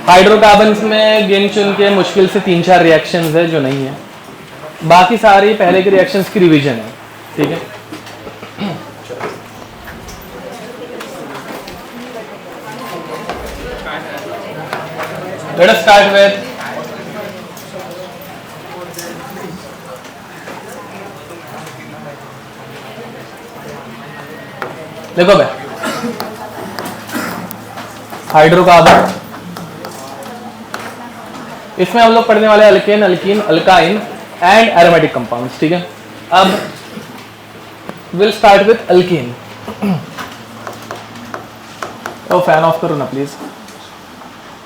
Hydrocarbons में गिन चुन के मुश्किल से 3-4 रिएक्शंस है जो नहीं है, बाकी सारी पहले के रिएक्शंस की रिवीजन है, ठीक है। Let us start with देखो भाई, हाइड्रोकार्बन, इसमें हम लोग पढ़ने वाले alkane, alkene, alkyne and aromatic compounds, ठीक है। अब विल स्टार्ट विथ अल्कीन। ओ फैन ऑफ करो ना प्लीज।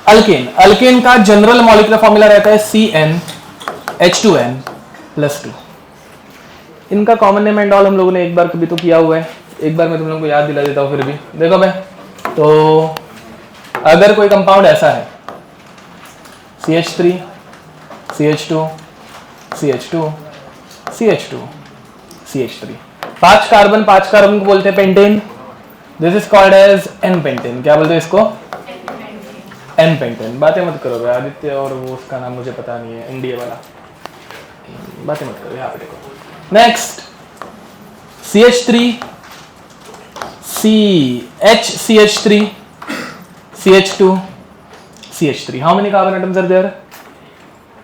अल्केन, अल्केन का जनरल मॉलिक्यूलर फॉर्मूला रहता है CnH2n+2। इनका कॉमन नेम एंड ऑल हम लोगों ने एक बार कभी तो किया हुआ है, एक बार मैं तुम लोगों को याद दिला देता हूँ फिर भी। देखो भाई, तो अगर कोई कंपाउंड ऐसा है CH3 CH2 CH2 CH2 CH3, 5 carbon को बोलते हैं pentane. This is called as n pentane. क्या बोलते हैं इसको? N pentane. बातें मत करो भाई, आदित्य और वो उसका नाम मुझे पता नहीं है, इंडिया वाला, बातें मत करो। यहाँ पे देखो, next CH3 CH3 CH2 CH3। How many carbon atoms are there?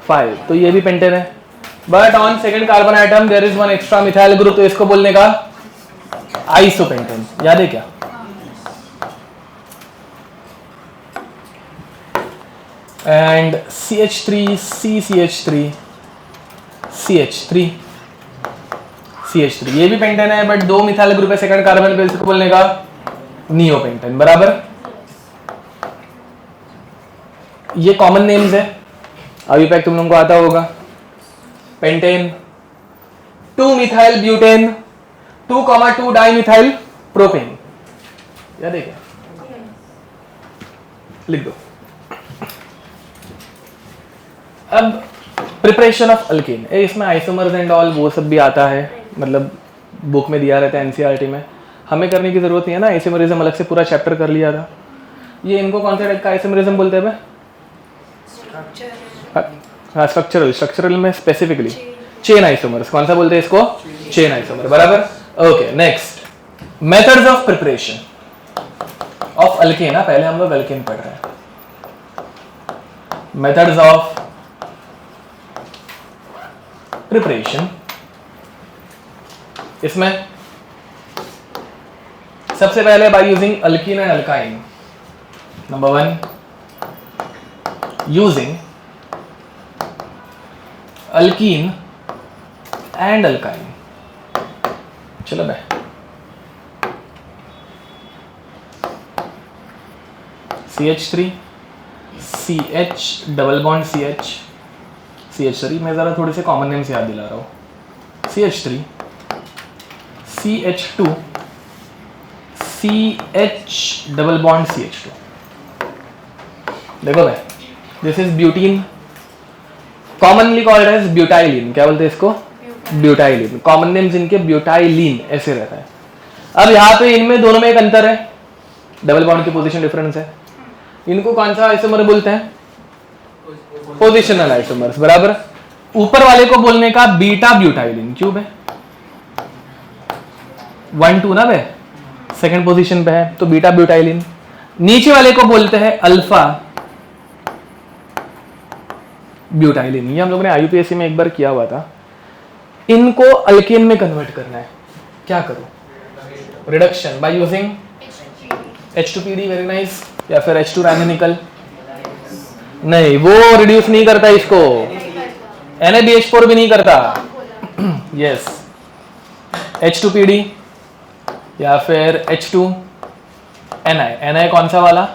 5। तो ये भी पेंटेन है, but on second carbon atom there is one extra methyl group, तो इसको बोलने का आइसोपेंटेन। याद है क्या? And CH3 CCH3 CH3 CH3 ये भी पेंटेन है, बट 2 मिथाइल ग्रुप है सेकंड कार्बन पे, इसको बोलने का नियोपेंटेन। बराबर, ये कॉमन नेम्स है, अभी तक तुम लोगों को आता होगा। Pentane, 2 methyl butane, 2,2 dimethyl propane. याद है क्या? लिख दो। अब प्रिपरेशन ऑफ अल्केन, इसमें आइसोमर्स एंड ऑल वो सब भी आता है, मतलब बुक में दिया रहता है एनसीईआरटी में, हमें करने की जरूरत नहीं है ना। आइसोमरिज्म अलग से पूरा चैप्टर कर लिया था। ये इनको कौन सा टाइप का आइसोमरिज्म बोलते हैं? हाँ, स्ट्रक्चरल में स्पेसिफिकली चेन आइसोमर्स। कौन सा बोलते हैं इसको? Chain isomer. बराबर, okay. Next, methods of preparation of alkane. पहले हम लोग अल्केन पढ़ रहे हैं। मेथड्स ऑफ प्रिपरेशन, इसमें सबसे पहले by using alkyne and alkyne. Number 1, using alkyne and alkyne. चलो भाई, CH3 CH double bond CH3 मैं जरा थोड़े से कॉमन नेम्स याद दिला रहा हूँ। CH3 CH2 CH double bond CH2। देखो भाई, this is butene, commonly called as butylene. क्या बोलते हैं इसको? ब्यूटाइलिन। कॉमन नेम्स इनके ब्यूटाइलिन ऐसे रहता है। अब यहाँ पे इनमें दोनों में एक अंतर है, डबल बॉन्ड की पोजीशन डिफरेंस है। इनको कौन सा आइसोमर बोलते हैं? Positional isomers. बराबर, ऊपर वाले को बोलने का बीटा ब्यूटाइलिन। क्यों बे? 1-2 ना बे, सेकंड पोजीशन पे है तो बीटा ब्यूटाइलिन। नीचे वाले को बोलते हैं अल्फा ब्यूटाइलिन। ये हम लोगों ने आईयूपीएससी में एक बार किया हुआ था। इनको अल्केन में कन्वर्ट करना है। क्या करो? Reduction by using H2PD। Very nice. या फिर H2 रैनिकल। नहीं, वो रिड्यूस नहीं करता इसको, NaBH4 भी नहीं करता। यस, H2PD या फिर H2Ni। कौन सा वाला?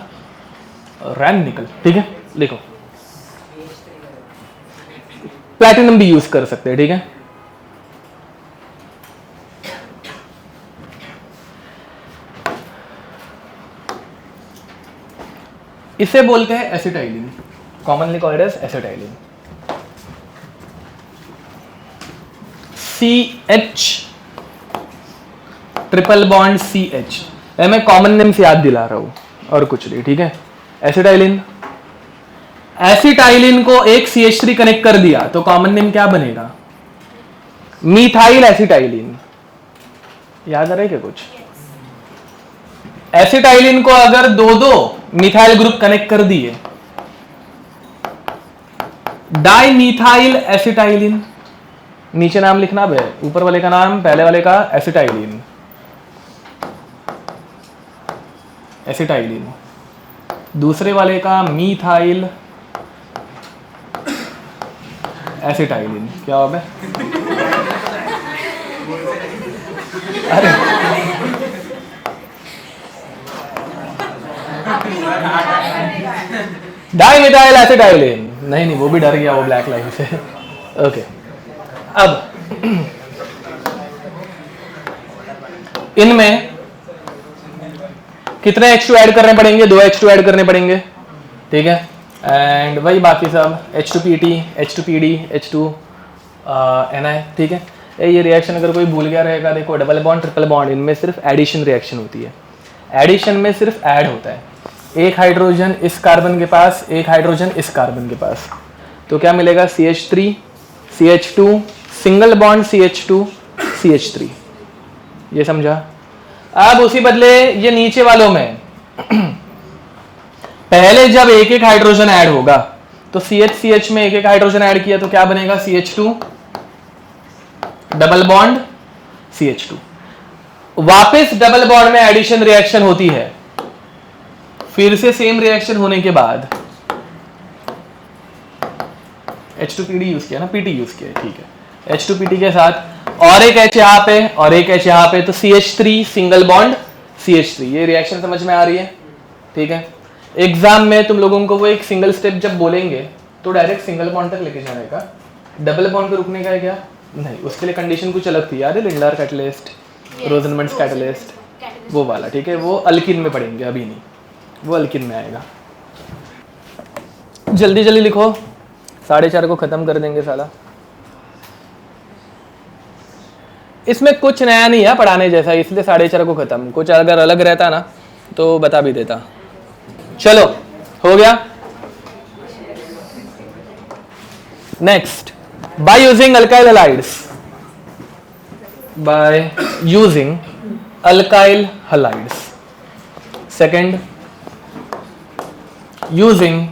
रैनिकल। ठीक है, लिखो। प्लैटिनम भी यूज कर सकते हैं, ठीक है। इसे बोलते हैं acetylene, commonly called as acetylene. CH triple bond CH। मैं कॉमन नेम से याद दिला रहा हूं और कुछ नहीं, ठीक है। एसिटाइलिन एसिटाइलिन को एक CH3 कनेक्ट कर दिया तो कॉमन नेम क्या बनेगा? Methyl acetylene. याद आ रहा है क्या कुछ? एसिटाइलिन को अगर दो दो मिथाइल ग्रुप कनेक्ट कर दिए, डाइमीथाइल एसिटाइलिन। नीचे नाम लिखना है, ऊपर वाले का नाम, पहले वाले का एसिटाइलिन, एसिटाइलिन, दूसरे वाले का मीथाइल एसिटाइलिन। क्या हो गया? अरे डाइमिथाइल एसिटाइलिन। नहीं, वो भी डर गया वो ब्लैक लाइन से। ओके, अब इनमें कितने H2 ऐड करने पड़ेंगे? 2 H2 ऐड करने पड़ेंगे, ठीक है। एंड वही बाकी सब H2PT, H2PD, H2Ni, ठीक है। ये रिएक्शन अगर कोई भूल गया रहेगा, देखो डबल बॉन्ड ट्रिपल बॉन्ड, इनमें सिर्फ एडिशन रिएक्शन होती है। एडिशन में सिर्फ ऐड होता है, एक हाइड्रोजन इस कार्बन के पास, एक हाइड्रोजन इस कार्बन के पास, तो क्या मिलेगा? CH3 CH2 single bond CH2 CH3। ये समझा? अब उसी बदले ये नीचे वालों में पहले जब एक एक हाइड्रोजन ऐड होगा तो CH में एक एक हाइड्रोजन ऐड किया तो क्या बनेगा? CH2 double bond CH2। वापस डबल बॉन्ड में एडिशन रिएक्शन होती है, फिर से सेम रिएक्शन होने के बाद H2PD यूज किया ना, PT यूज किया, ठीक है। H2PT के साथ और एक H यहाँ पे और एक H यहाँ पे, तो CH3 सिंगल बॉन्ड CH3। ये रिएक्शन समझ में आ रही है, ठीक है। एग्जाम में तुम लोगों को वो एक सिंगल स्टेप जब बोलेंगे तो डायरेक्ट सिंगल बॉन्ड तक लेके जाने का, डबल बॉन्ड पे रुकने का है क्या? नहीं, उसके लिए कंडीशन कुछ अलग थी, याद है? लिंडार कैटलिस्ट, रोजनमंड्स कैटलिस्ट, वो वाला, ठीक है। वो अल्किन में पढ़ेंगे, अभी नहीं, वो अल्किन में आएगा। जल्दी जल्दी लिखो, 4:30 को खत्म कर देंगे साला। इसमें कुछ नया नहीं है पढ़ाने जैसा, इसलिए 4:30 को खत्म। कुछ अगर अलग रहता ना तो बता भी देता। चलो, हो गया। Next, by using alkyl halides, by using alkyl halides. Second, using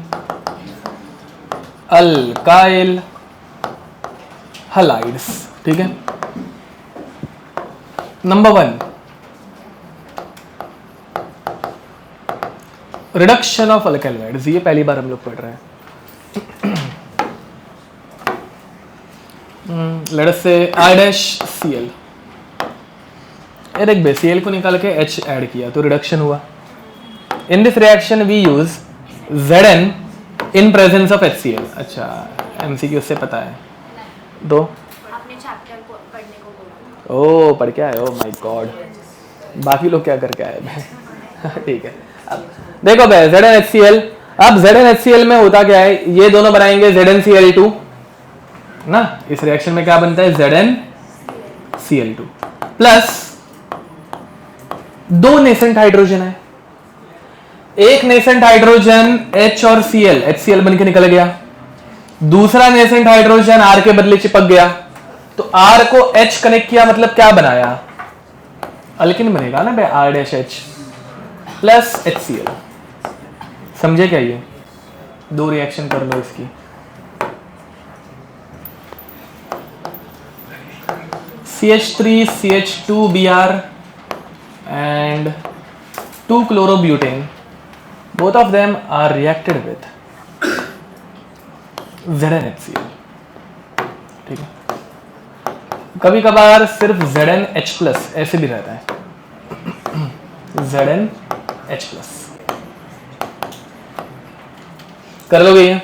alkyl halides, ठीक है। Number 1, reduction of alkyl halides. ये पहली बार हम लोग पढ़ रहे हैं। लेट अस से I'(Cl). एक Cl को निकाल के H ऐड किया तो रिडक्शन हुआ। In this reaction we use Zn in presence of HCl। अच्छा, MCQ से पता है। दो आपने चैप्टर को पढ़ने को बोला। ओ, पढ़ के आए? ओ माय गॉड, बाकी लोग क्या करके आए? ठीक है, अब देखो भाई, ZnHCl। अब ZnHCl में होता क्या है? ये दोनों बनाएंगे ZnCl2 ना। इस रिएक्शन में क्या बनता है? ZnCl2 प्लस 2 नेसेंट हाइड्रोजन है। एक नेसेंट हाइड्रोजन H और Cl, HCl बन के निकल गया। दूसरा नेसेंट हाइड्रोजन R के बदले चिपक गया, तो R को H कनेक्ट किया, मतलब क्या बनाया? अल्किन बनेगा ना भाई, R'(H) प्लस HCl। समझे क्या? ये 2 रिएक्शन कर लो इसकी। CH3 CH2Br and 2-chlorobutane, both of them are reacted with ZnHCl, ठीक है। कभी कभार सिर्फ ZnH+ ऐसे भी रहता है, ZnH+। कर लोगे ये?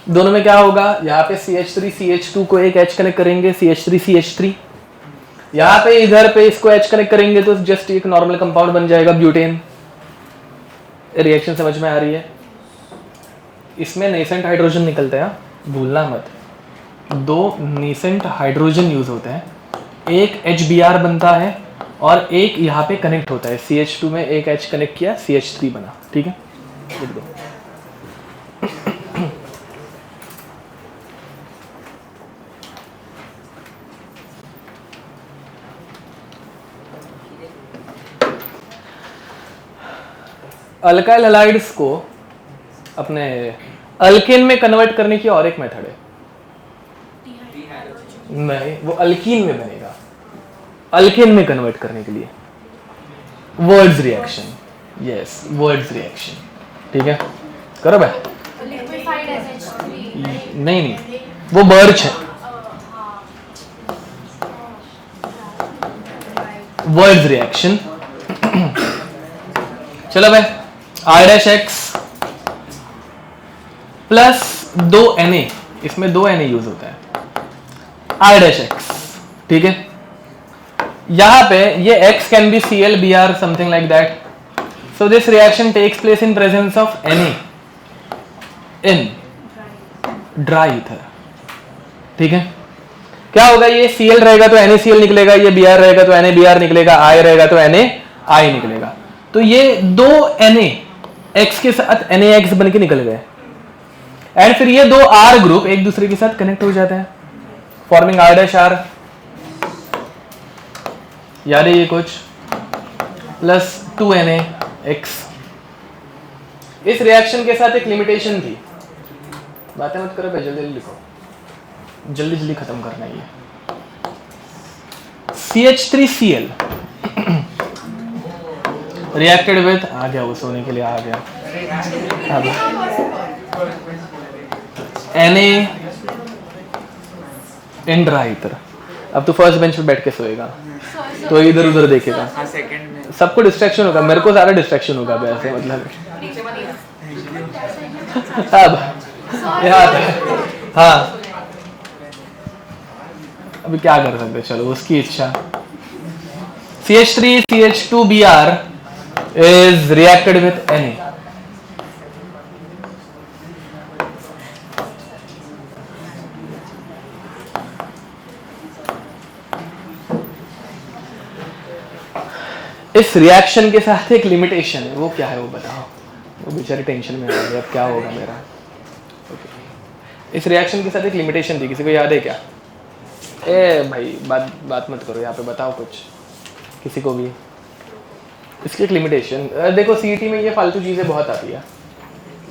दोनों में क्या होगा? यहाँ पे CH3 CH2 को एक H कनेक्ट करेंगे, CH3 CH3। यहाँ पे इधर पे इसको H कनेक्ट करेंगे तो जस्ट एक नॉर्मल कंपाउंड बन जाएगा, ब्यूटेन। रिएक्शन समझ में आ रही है? इसमें नेसेंट हाइड्रोजन निकलते हैं, भूलना मत। 2 नेसेंट हाइड्रोजन यूज होते हैं, एक HBr बनता है और एक यहाँ पे कनेक्ट होता है। CH2 में एक H कनेक्ट किया, CH3 बना, ठीक है। लिख दो। अल्काइल हैलाइड्स को अपने अल्केन में कन्वर्ट करने की और एक मेथड है। नहीं, वो अल्कीन में बनेगा, अल्केन में कन्वर्ट करने के लिए words reaction. Yes, words reaction. ठीक है, करो भाई। लिक्विफाइड SH3 नहीं, वो बर्च है। Words reaction. चलो भाई, R-X प्लस 2 Na, इसमें 2 Na यूज होता है, R-X। ठीक है, यहां पे ये X can be Cl Br something like that. So this reaction takes place in presence of Na in dry ether. ठीक है, क्या होगा, ये Cl रहेगा तो NaCl निकलेगा, ये Br रहेगा तो NaBr निकलेगा, I रहेगा तो NaI निकलेगा। तो ये 2 Na X के साथ NaX बन के निकल गए, एंड फिर ये 2 R ग्रुप एक दूसरे के साथ कनेक्ट हो जाते हैं, फॉर्मिंग R'। याद है ये कुछ, प्लस 2 NaX। इस रिएक्शन के साथ एक लिमिटेशन थी, बातें मत करो भाई, जल्दी जल्दी लिखो, जल्दी जल्दी खत्म करना है ये। CH3Cl रिएक्टेड विथ, आ गया वो सोने के लिए, आ गया Na इन ड्राई ईथर। अब तो फर्स्ट बेंच पे बैठ के सोएगा तो इधर उधर देखेगा, सबको डिस्ट्रैक्शन होगा, मेरे को सारा डिस्ट्रैक्शन होगा वैसे, मतलब अब याद है। हाँ, अभी क्या कर सकते, चलो उसकी इच्छा। CH3 CH2Br is reacted with Na। इस रिएक्शन के साथ एक लिमिटेशन है, वो क्या है वो बताओ। वो बेचारे टेंशन में आ गए, अब क्या होगा मेरा। इस रिएक्शन के साथ एक लिमिटेशन थी, किसी को याद है क्या? ए भाई, बात मत करो यहाँ पे, बताओ कुछ, किसी को भी। इसकी एक लिमिटेशन देखो, सीईटी में ये फालतू चीज़ें बहुत आती है,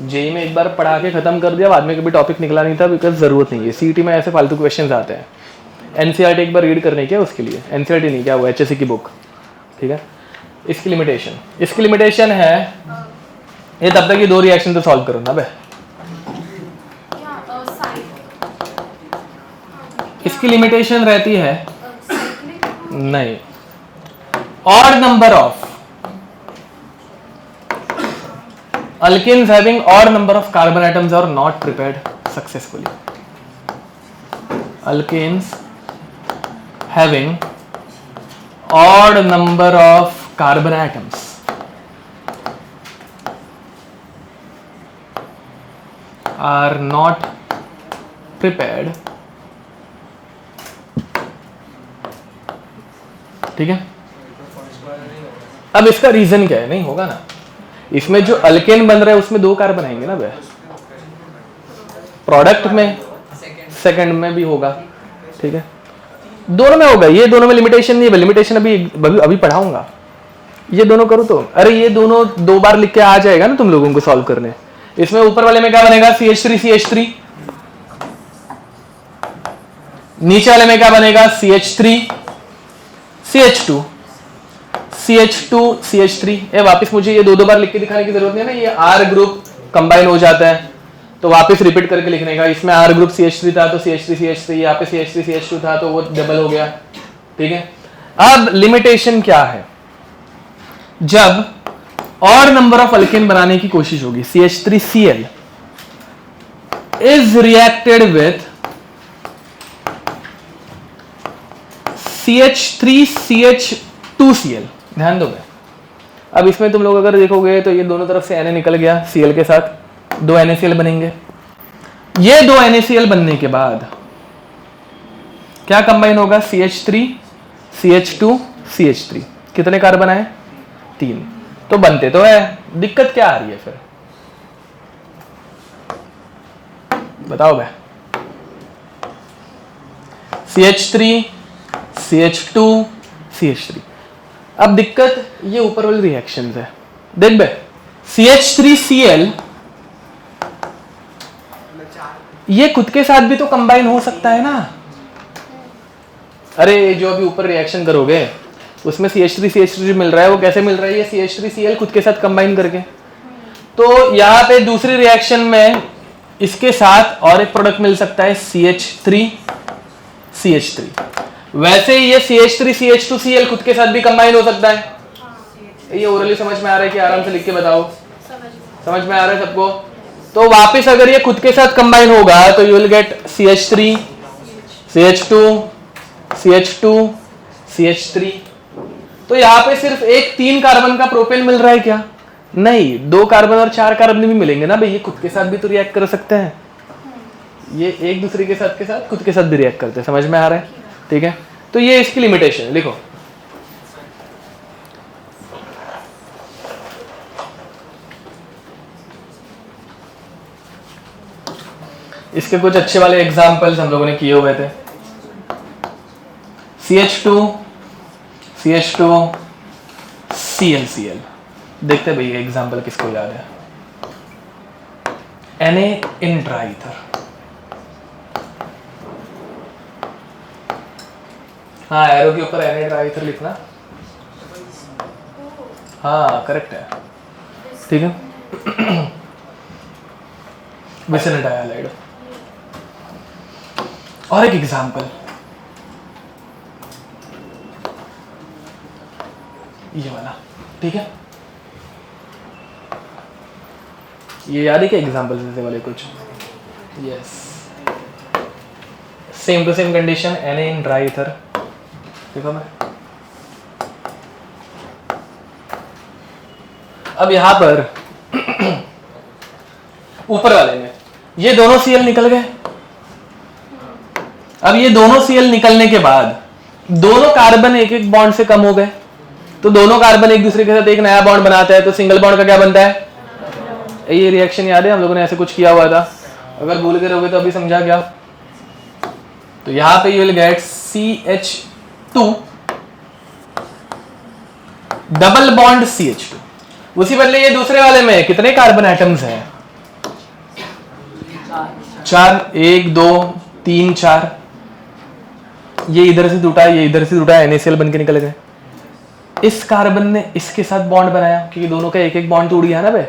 जेई में एक बार पढ़ा के खत्म कर दिया, बाद में कभी टॉपिक निकला नहीं था, बिकॉज ज़रूरत नहीं है। सीईटी में ऐसे फालतू क्वेश्चन आते हैं। एनसीईआरटी एक बार रीड करने के उसके लिए, एनसीईआरटी नहीं, क्या वो HSC की बुक। ठीक है, इसकी लिमिटेशन है, ये तब तक ये 2 रिएक्शन तो सॉल्व करो ना बे। इसकी लिमिटेशन रहती है नहीं, odd number of alkenes having odd number of carbon atoms are not prepared successfully. Alkenes having odd number of carbon atoms are not prepared। ठीक है, अब इसका रीजन क्या है? नहीं होगा ना, इसमें जो अल्केन बन रहा है उसमें 2 कार्बन आएंगे ना बे, प्रोडक्ट में सेकंड में भी होगा। ठीक है, दोनों में होगा, ये दोनों में लिमिटेशन नहीं है, लिमिटेशन अभी पढ़ाऊंगा। ये दोनों करूँ तो, अरे ये दोनों 2 बार लिख के आ जाएगा ना तुम लोगों को सॉल्व करने। इसमें ऊपर वाले में क्या बनेगा? CH3 CH3, नीचे वाले में क्या बनेगा? CH3 CH2 CH2 CH3। वापस मुझे ये 2 बार लिख के दिखाने की जरूरत नहीं है ना, ये R ग्रुप कंबाइन हो जाता है तो वापस रिपीट करके लिखने का। इसमें R ग्रुप CH3 था तो CH3 CH3, यहाँ पे CH3 CH2 था तो वो डबल हो गया। ठीक है, अब लिमिटेशन क्या है? जब और नंबर ऑफ अल्केन बनाने की कोशिश होगी, CH3Cl is reacted with CH3CH2Cl। ध्यान दो भाई, अब इसमें तुम लोग अगर देखोगे तो ये दोनों तरफ से Na निकल गया, Cl के साथ 2 NaCl बनेंगे। ये 2 NaCl बनने के बाद क्या कंबाइन होगा? CH3 CH2 CH3। कितने कार्बन आए? 3। तो बनते तो है, दिक्कत क्या आ रही है फिर बताओ भाई? CH3 CH2 CH3। अब दिक्कत ये ऊपर वाले रिएक्शंस है। देख बे, CH3Cl ये खुद के साथ भी तो कंबाइन हो सकता है ना। अरे जो अभी ऊपर रिएक्शन करोगे उसमें CH3 मिल रहा है, वो कैसे मिल रहा है? ये CH3Cl खुद के साथ कंबाइन करके। तो यहाँ पे दूसरी रिएक्शन में इसके साथ और एक प्रोडक्ट मिल सकता है CH3 वैसे ही ये CH3CH2Cl खुद के साथ भी कंबाइन हो सकता है। ये ओरली समझ में आ रहा है कि आराम से लिख के बताओ? समझ में आ रहा है सबको? तो वापस अगर ये खुद के साथ कंबाइन होगा तो you will get CH3 CH2 CH2 CH3। तो यहाँ पे सिर्फ एक 3 कार्बन का प्रोपेन मिल रहा है क्या? नहीं, 2 कार्बन और 4 कार्बन भी मिलेंगे ना भाई। ये खुद के साथ भी तो रिएक्ट कर सकते हैं, ये एक दूसरे के साथ खुद के साथ भी रिएक्ट करते हैं। समझ में आ रहा है? ठीक है, तो ये इसकी लिमिटेशन है। लिखो इसके कुछ अच्छे वाले एग्जाम्पल्स हम लोगों ने किए हुए थे। CH2 ClCl देखते भाई एग्जाम्पल किसको याद है? Na in dry ether. हाँ, एरो के ऊपर Na ड्राई ईथर लिखना। हाँ करेक्ट है, ठीक है। विसिनेट हाइलाइड। और एक एग्जाम्पल ये वाला, ठीक है। ये याद है क्या एग्जाम्पल जैसे वाले कुछ? Yes, same to same condition, Na in dry ether. देखो मैं अब यहां पर ऊपर वाले में ये दोनों Cl निकल गए। अब ये दोनों Cl निकलने के बाद दोनों कार्बन एक एक बॉन्ड से कम हो गए, तो दोनों कार्बन एक दूसरे के साथ एक नया बॉन्ड बनाता है, तो सिंगल बॉन्ड का क्या बनता है? ये रिएक्शन याद है? हम लोगों ने ऐसे कुछ किया हुआ था, अगर भूल गए रहोगे तो अभी समझा क्या। तो यहां पे you will get CH2 double bond CH2। उसी बदले ये दूसरे वाले में कितने कार्बन एटम्स हैं? 4, 1 2 3 4। ये इधर से टूटा, ये इधर से टूटा, NaCl बन के निकल गए। इस कार्बन ने इसके साथ बॉन्ड बनाया, क्योंकि दोनों का एक एक बॉन्ड टूट गया ना भाई,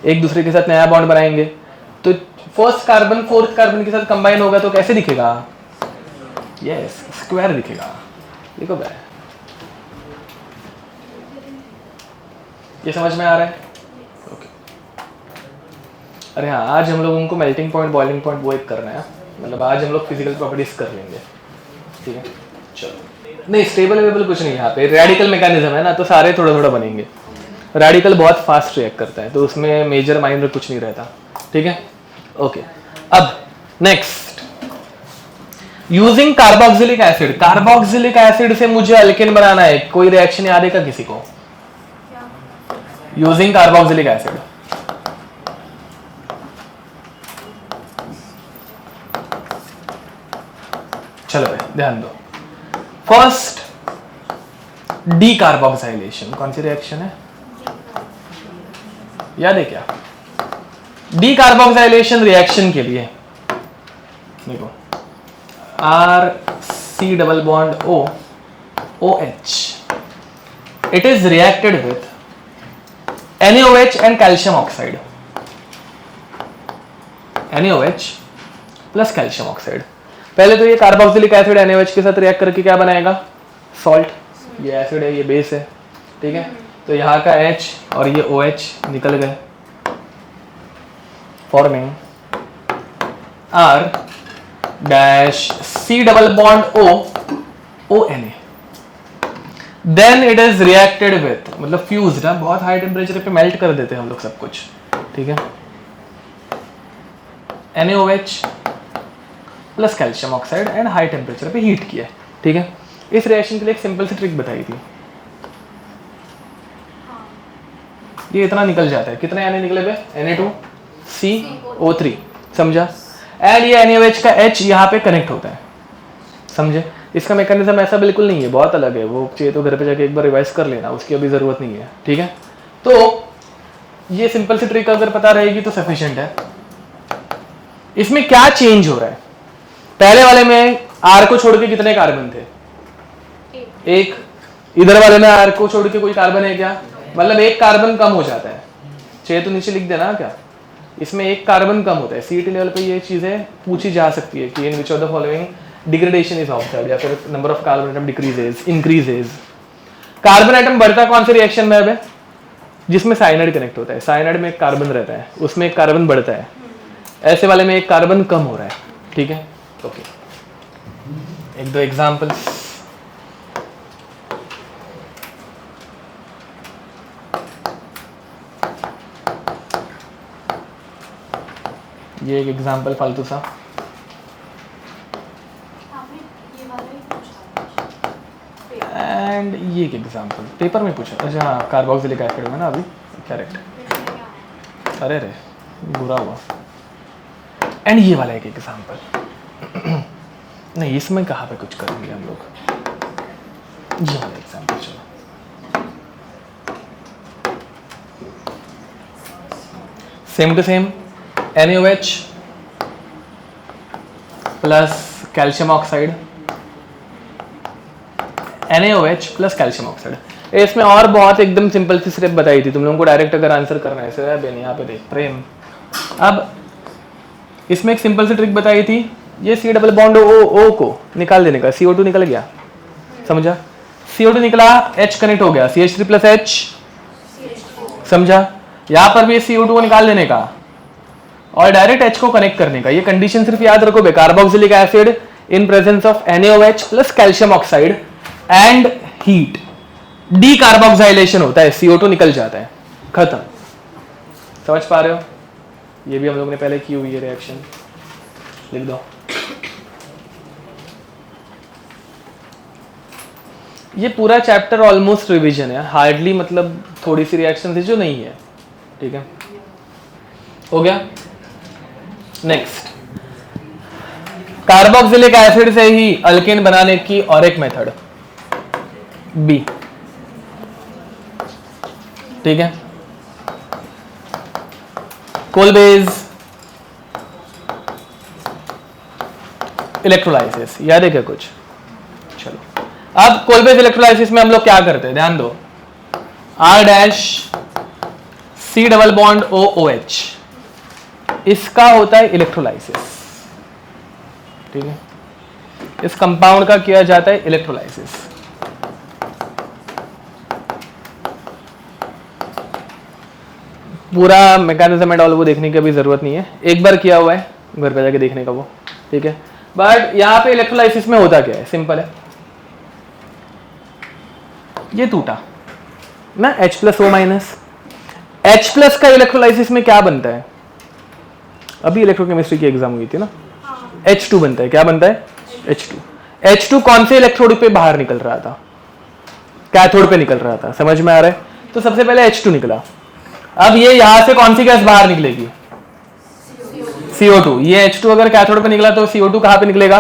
एक दूसरे के साथ नया बॉन्ड बनाएंगे। तो फर्स्ट कार्बन फोर्थ कार्बन के साथ कंबाइन होगा तो कैसे दिखेगा? यस, स्क्वायर दिखेगा। देखो भाई, ये समझ में आ रहा है? ओके। अरे हाँ, आज हम लोगों को मेल्टिंग पॉइंट, बॉइलिंग पॉइंट वो एक करना है, मतलब आज हम लोग फिजिकल प्रॉपर्टीज कर लेंगे, ठीक है। चलो, नहीं स्टेबल वेबल कुछ नहीं, यहाँ पे रेडिकल मैकेनिज्म है ना, तो सारे थोड़ा थोड़ा बनेंगे। रेडिकल बहुत फास्ट रिएक्ट करता है, तो उसमें मेजर माइनर कुछ नहीं रहता, ठीक है। ओके, अब next, using carboxylic acid. Carboxylic acid से मुझे अल्केन बनाना है, कोई रिएक्शन याद है क्या किसी को? Using carboxylic acid. चलो भाई ध्यान दो। फर्स्ट डीकार्बोक्सिलेशन, कौन सी रिएक्शन है याद है क्या? डीकार्बोक्सिलेशन रिएक्शन के लिए देखो, RC double bond O OH, it is reacted with NaOH and calcium oxide, NaOH plus calcium oxide. पहले तो ये कार्बोक्सिलिक एसिड NaOH के साथ रिएक्ट करके क्या बनाएगा? सॉल्ट। ये एसिड है, ये बेस है, ठीक है। तो यहाँ का H और ये OH निकल गए, forming R dash C double bond O ONA। Then it is reacted with, मतलब फ्यूज्ड है, बहुत हाई टेम्परेचर पे मेल्ट कर देते हैं हम लोग सब कुछ, ठीक है। NaOH plus calcium oxide and high temperature पे हीट किया, ठीक है। इस रिएक्शन के लिए एक सिंपल सी ट्रिक बताई थी, ये इतना निकल जाता है, कितने Na निकले हुए? Na2CO3, समझा। एंड ये NaOH का H यहाँ पे कनेक्ट होता है, समझे। इसका मैकेनिज्म ऐसा बिल्कुल नहीं है, बहुत अलग है, वो चाहिए तो घर पे जाके एक बार रिवाइज कर लेना, उसकी अभी जरूरत नहीं है, ठीक है। तो ये सिंपल सी ट्रिक अगर पता रहेगी तो सफिशिएंट है। इसमें क्या चेंज हो रहा है? पहले वाले में R को छोड़ के कितने कार्बन थे? एक। इधर वाले में R को छोड़ के कोई कार्बन है क्या? मतलब एक कार्बन कम हो जाता है। चाहिए तो नीचे लिख देना क्या? इसमें एक कार्बन कम होता है। सीईटी लेवल पे ये चीजें पूछी जा सकती है कि in which of the following degradation is observed, या फिर number of carbon atom decreases, increases. Carbon atom बढ़ता कौन से रिएक्शन में है? जिसमें साइनाइड कनेक्ट होता है। साइनाइड में एक कार्बन रहता है, उसमें एक कार्बन बढ़ता है। ऐसे वाले में एक कार्बन कम हो रहा है। ठीक है, ओके। एक दो एग्जांपल्स। ये एक एग्जांपल फालतू सा। आपने ये वाला ही पूछा एंड ये एक एग्जांपल पेपर में पूछा। अच्छा, कार्बोक्सिलिक एसिड में ना अभी, करेक्ट। अरे रे, बुरा हुआ। एंड ये वाला एक एग्जांपल। नहीं, इसमें कहाँ पे कुछ करेंगे हम लोग। ये वाला एग्जांपल चलो। Same to same NaOH plus calcium oxide, NaOH plus calcium oxide. इसमें और बहुत एकदम सिंपल सी स्टेप बताई थी तुम लोगों को, डायरेक्ट अगर आंसर करना है। सर बेन यहाँ पे देख प्रेम। अब इसमें एक सिंपल सी ट्रिक बताई थी, ये C डबल बॉन्ड O को निकाल देने का। CO2 निकल गया, समझा? CO2 निकला, H कनेक्ट हो गया, CH3 प्लस H, समझा? यहाँ पर भी CO2 को निकाल देने का और डायरेक्ट H को कनेक्ट करने का। ये कंडीशन सिर्फ याद रखो, carboxylic acid in presence of NaOH plus calcium oxide and heat, decarboxylation होता है, CO2 निकल जाता है, खत्म। समझ पा रहे हो? ये भी हम लोग ने पहले की हुई है रिएक्शन, लिख दो। ये पूरा चैप्टर ऑलमोस्ट रिवीजन है, हार्डली मतलब थोड़ी सी रिएक्शन थी जो नहीं है। ठीक है, हो गया। नेक्स्ट, कार्बोक्सिलिक एसिड से ही अल्केन बनाने की और एक मेथड बी। ठीक है, कोलबेज इलेक्ट्रोलाइसिस, याद है क्या कुछ? चलो, अब कोलबेज इलेक्ट्रोलाइसिस में हम लोग क्या करते हैं, ध्यान दो। R dash C double bond OOH, इसका होता है इलेक्ट्रोलाइसिस। ठीक है, इस कंपाउंड का किया जाता है इलेक्ट्रोलाइसिस। पूरा मैकेनिज्म एंड ऑल वो देखने की अभी जरूरत नहीं है, एक बार किया हुआ है, घर पे जाके देखने का वो। ठीक है, बट यहाँ पे इलेक्ट्रोलाइसिस में होता क्या है, सिंपल है। ये टूटा ना, H plus O minus. H plus का इलेक्ट्रोलाइसिस में क्या बनता है? अभी इलेक्ट्रोकेमिस्ट्री की एग्जाम हुई थी ना, H2 बनता है। क्या बनता है? H2। H2 कौन से इलेक्ट्रोड पे बाहर निकल रहा था? कैथोड पे निकल रहा था, समझ में आ रहा है? तो सबसे पहले H2 निकला। अब ये यहां से कौन सी गैस बाहर निकलेगी? CO2। ये H2 अगर कैथोड पे निकला तो CO2 कहां पे निकलेगा?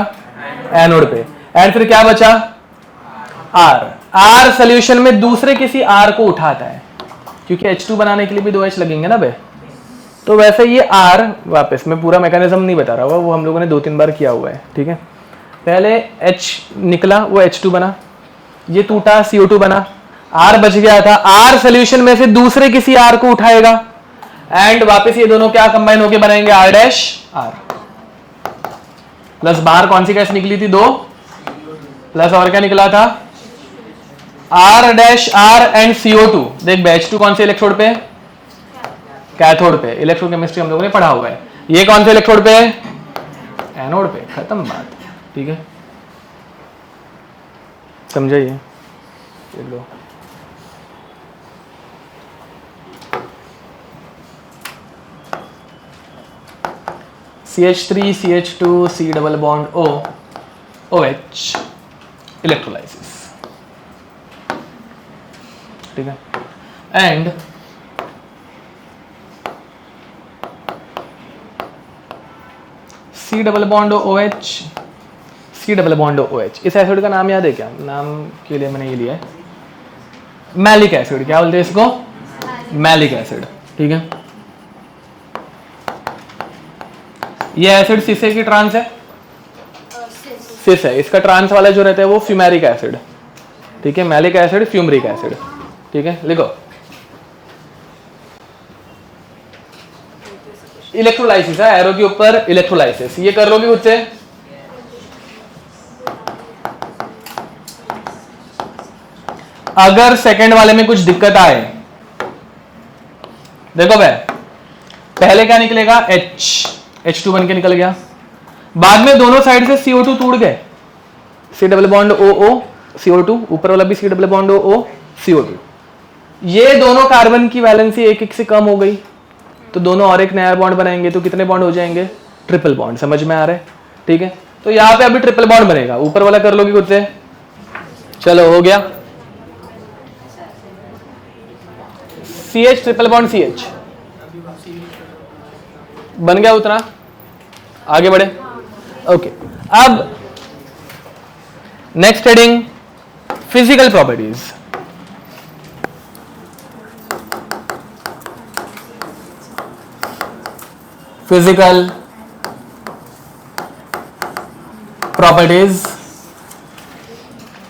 एनोड पे। एंड फिर क्या बचा? R सोल्यूशन में दूसरे किसी R को उठाता है, क्योंकि H2 बनाने के लिए भी 2 H लगेंगे ना बे। तो वैसे ये R, वापस मैं पूरा मैकेनिज्म नहीं बता रहा हुआ, वो हम लोगों ने 2-3 बार किया हुआ है। ठीक है, पहले H निकला, वो H2 बना, ये टूटा, CO2 बना, R बच गया था। R सोल्यूशन में से दूसरे किसी R को उठाएगा एंड वापस ये दोनों क्या कंबाइन होके बनाएंगे? R डैश R प्लस बाहर कौन सी गैस निकली थी? 2 प्लस और क्या निकला था? R dash R and CO2। देख H2 कौन से इलेक्ट्रोड पे? कैथोड पे। इलेक्ट्रोकेमिस्ट्री हम लोगों ने पढ़ा हुआ है। ये कौन से इलेक्ट्रोड पे? एनोड पे। खत्म बात। ठीक है, समझाइए। लो CH3 CH2 C double bond O OH electrolysis. ठीक है, and C double bond OH C double bond OH। इस एसिड का नाम याद है क्या? नाम के लिए मैंने ये लिया है मैलिक एसिड। क्या बोलते हैं इसको? Malic acid. ठीक है, ये एसिड सीसे की ट्रांस है, सिस है, इसका ट्रांस वाला जो रहता है वो फ्यूमेरिक एसिड, ठीक है, मैलिक एसिड, फ्यूमरिक एसिड, ठीक है, लिखो। इलेक्ट्रोलाइसिस है, एरो के ऊपर इलेक्ट्रोलाइसिस, ये कर लोगे खुद से। अगर सेकंड वाले में कुछ दिक्कत आए, देखो भाई, पहले क्या निकलेगा, H2 बन के निकल गया, बाद में दोनों साइड से CO2 टूट गए, C double bond OO CO2, ऊपर वाला भी C double bond OO CO2, ये दोनों कार्बन की वैलेंसी एक एक से कम हो गई, तो दोनों और एक नया बॉन्ड बनाएंगे, तो कितने बॉन्ड हो जाएंगे, ट्रिपल बॉन्ड। समझ में आ रहा है, ठीक है, तो यहां पे अभी ट्रिपल बॉन्ड बनेगा, ऊपर वाला कर लोगे खुद से, चलो हो गया, CH ट्रिपल बॉन्ड CH बन गया उतना, आगे बढ़े। ओके, अब next heading, physical properties. Physical properties,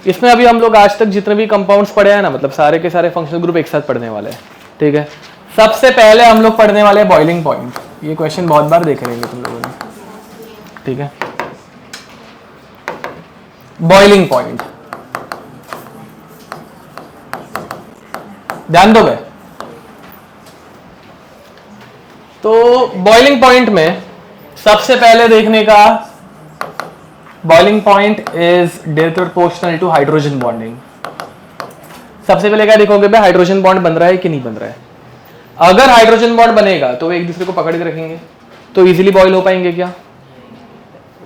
इसमें अभी हम लोग आज तक जितने भी कंपाउंड्स पढ़े हैं ना, मतलब सारे के सारे फंक्शनल ग्रुप एक साथ पढ़ने वाले हैं, ठीक है। सबसे पहले हम लोग पढ़ने वाले हैं बॉइलिंग पॉइंट, ये क्वेश्चन बहुत बार देख लेंगे तुम लोगों ने, ठीक है। बॉइलिंग पॉइंट ध्यान दोगे, तो बॉइलिंग पॉइंट में सबसे पहले देखने का, boiling point is directly proportional to hydrogen bonding. सबसे पहले क्या देखोगे भाई, हाइड्रोजन बॉन्ड बन रहा है कि नहीं बन रहा है। अगर हाइड्रोजन बॉन्ड बनेगा तो एक दूसरे को पकड़ के रखेंगे, तो इजीली बॉयल हो पाएंगे क्या,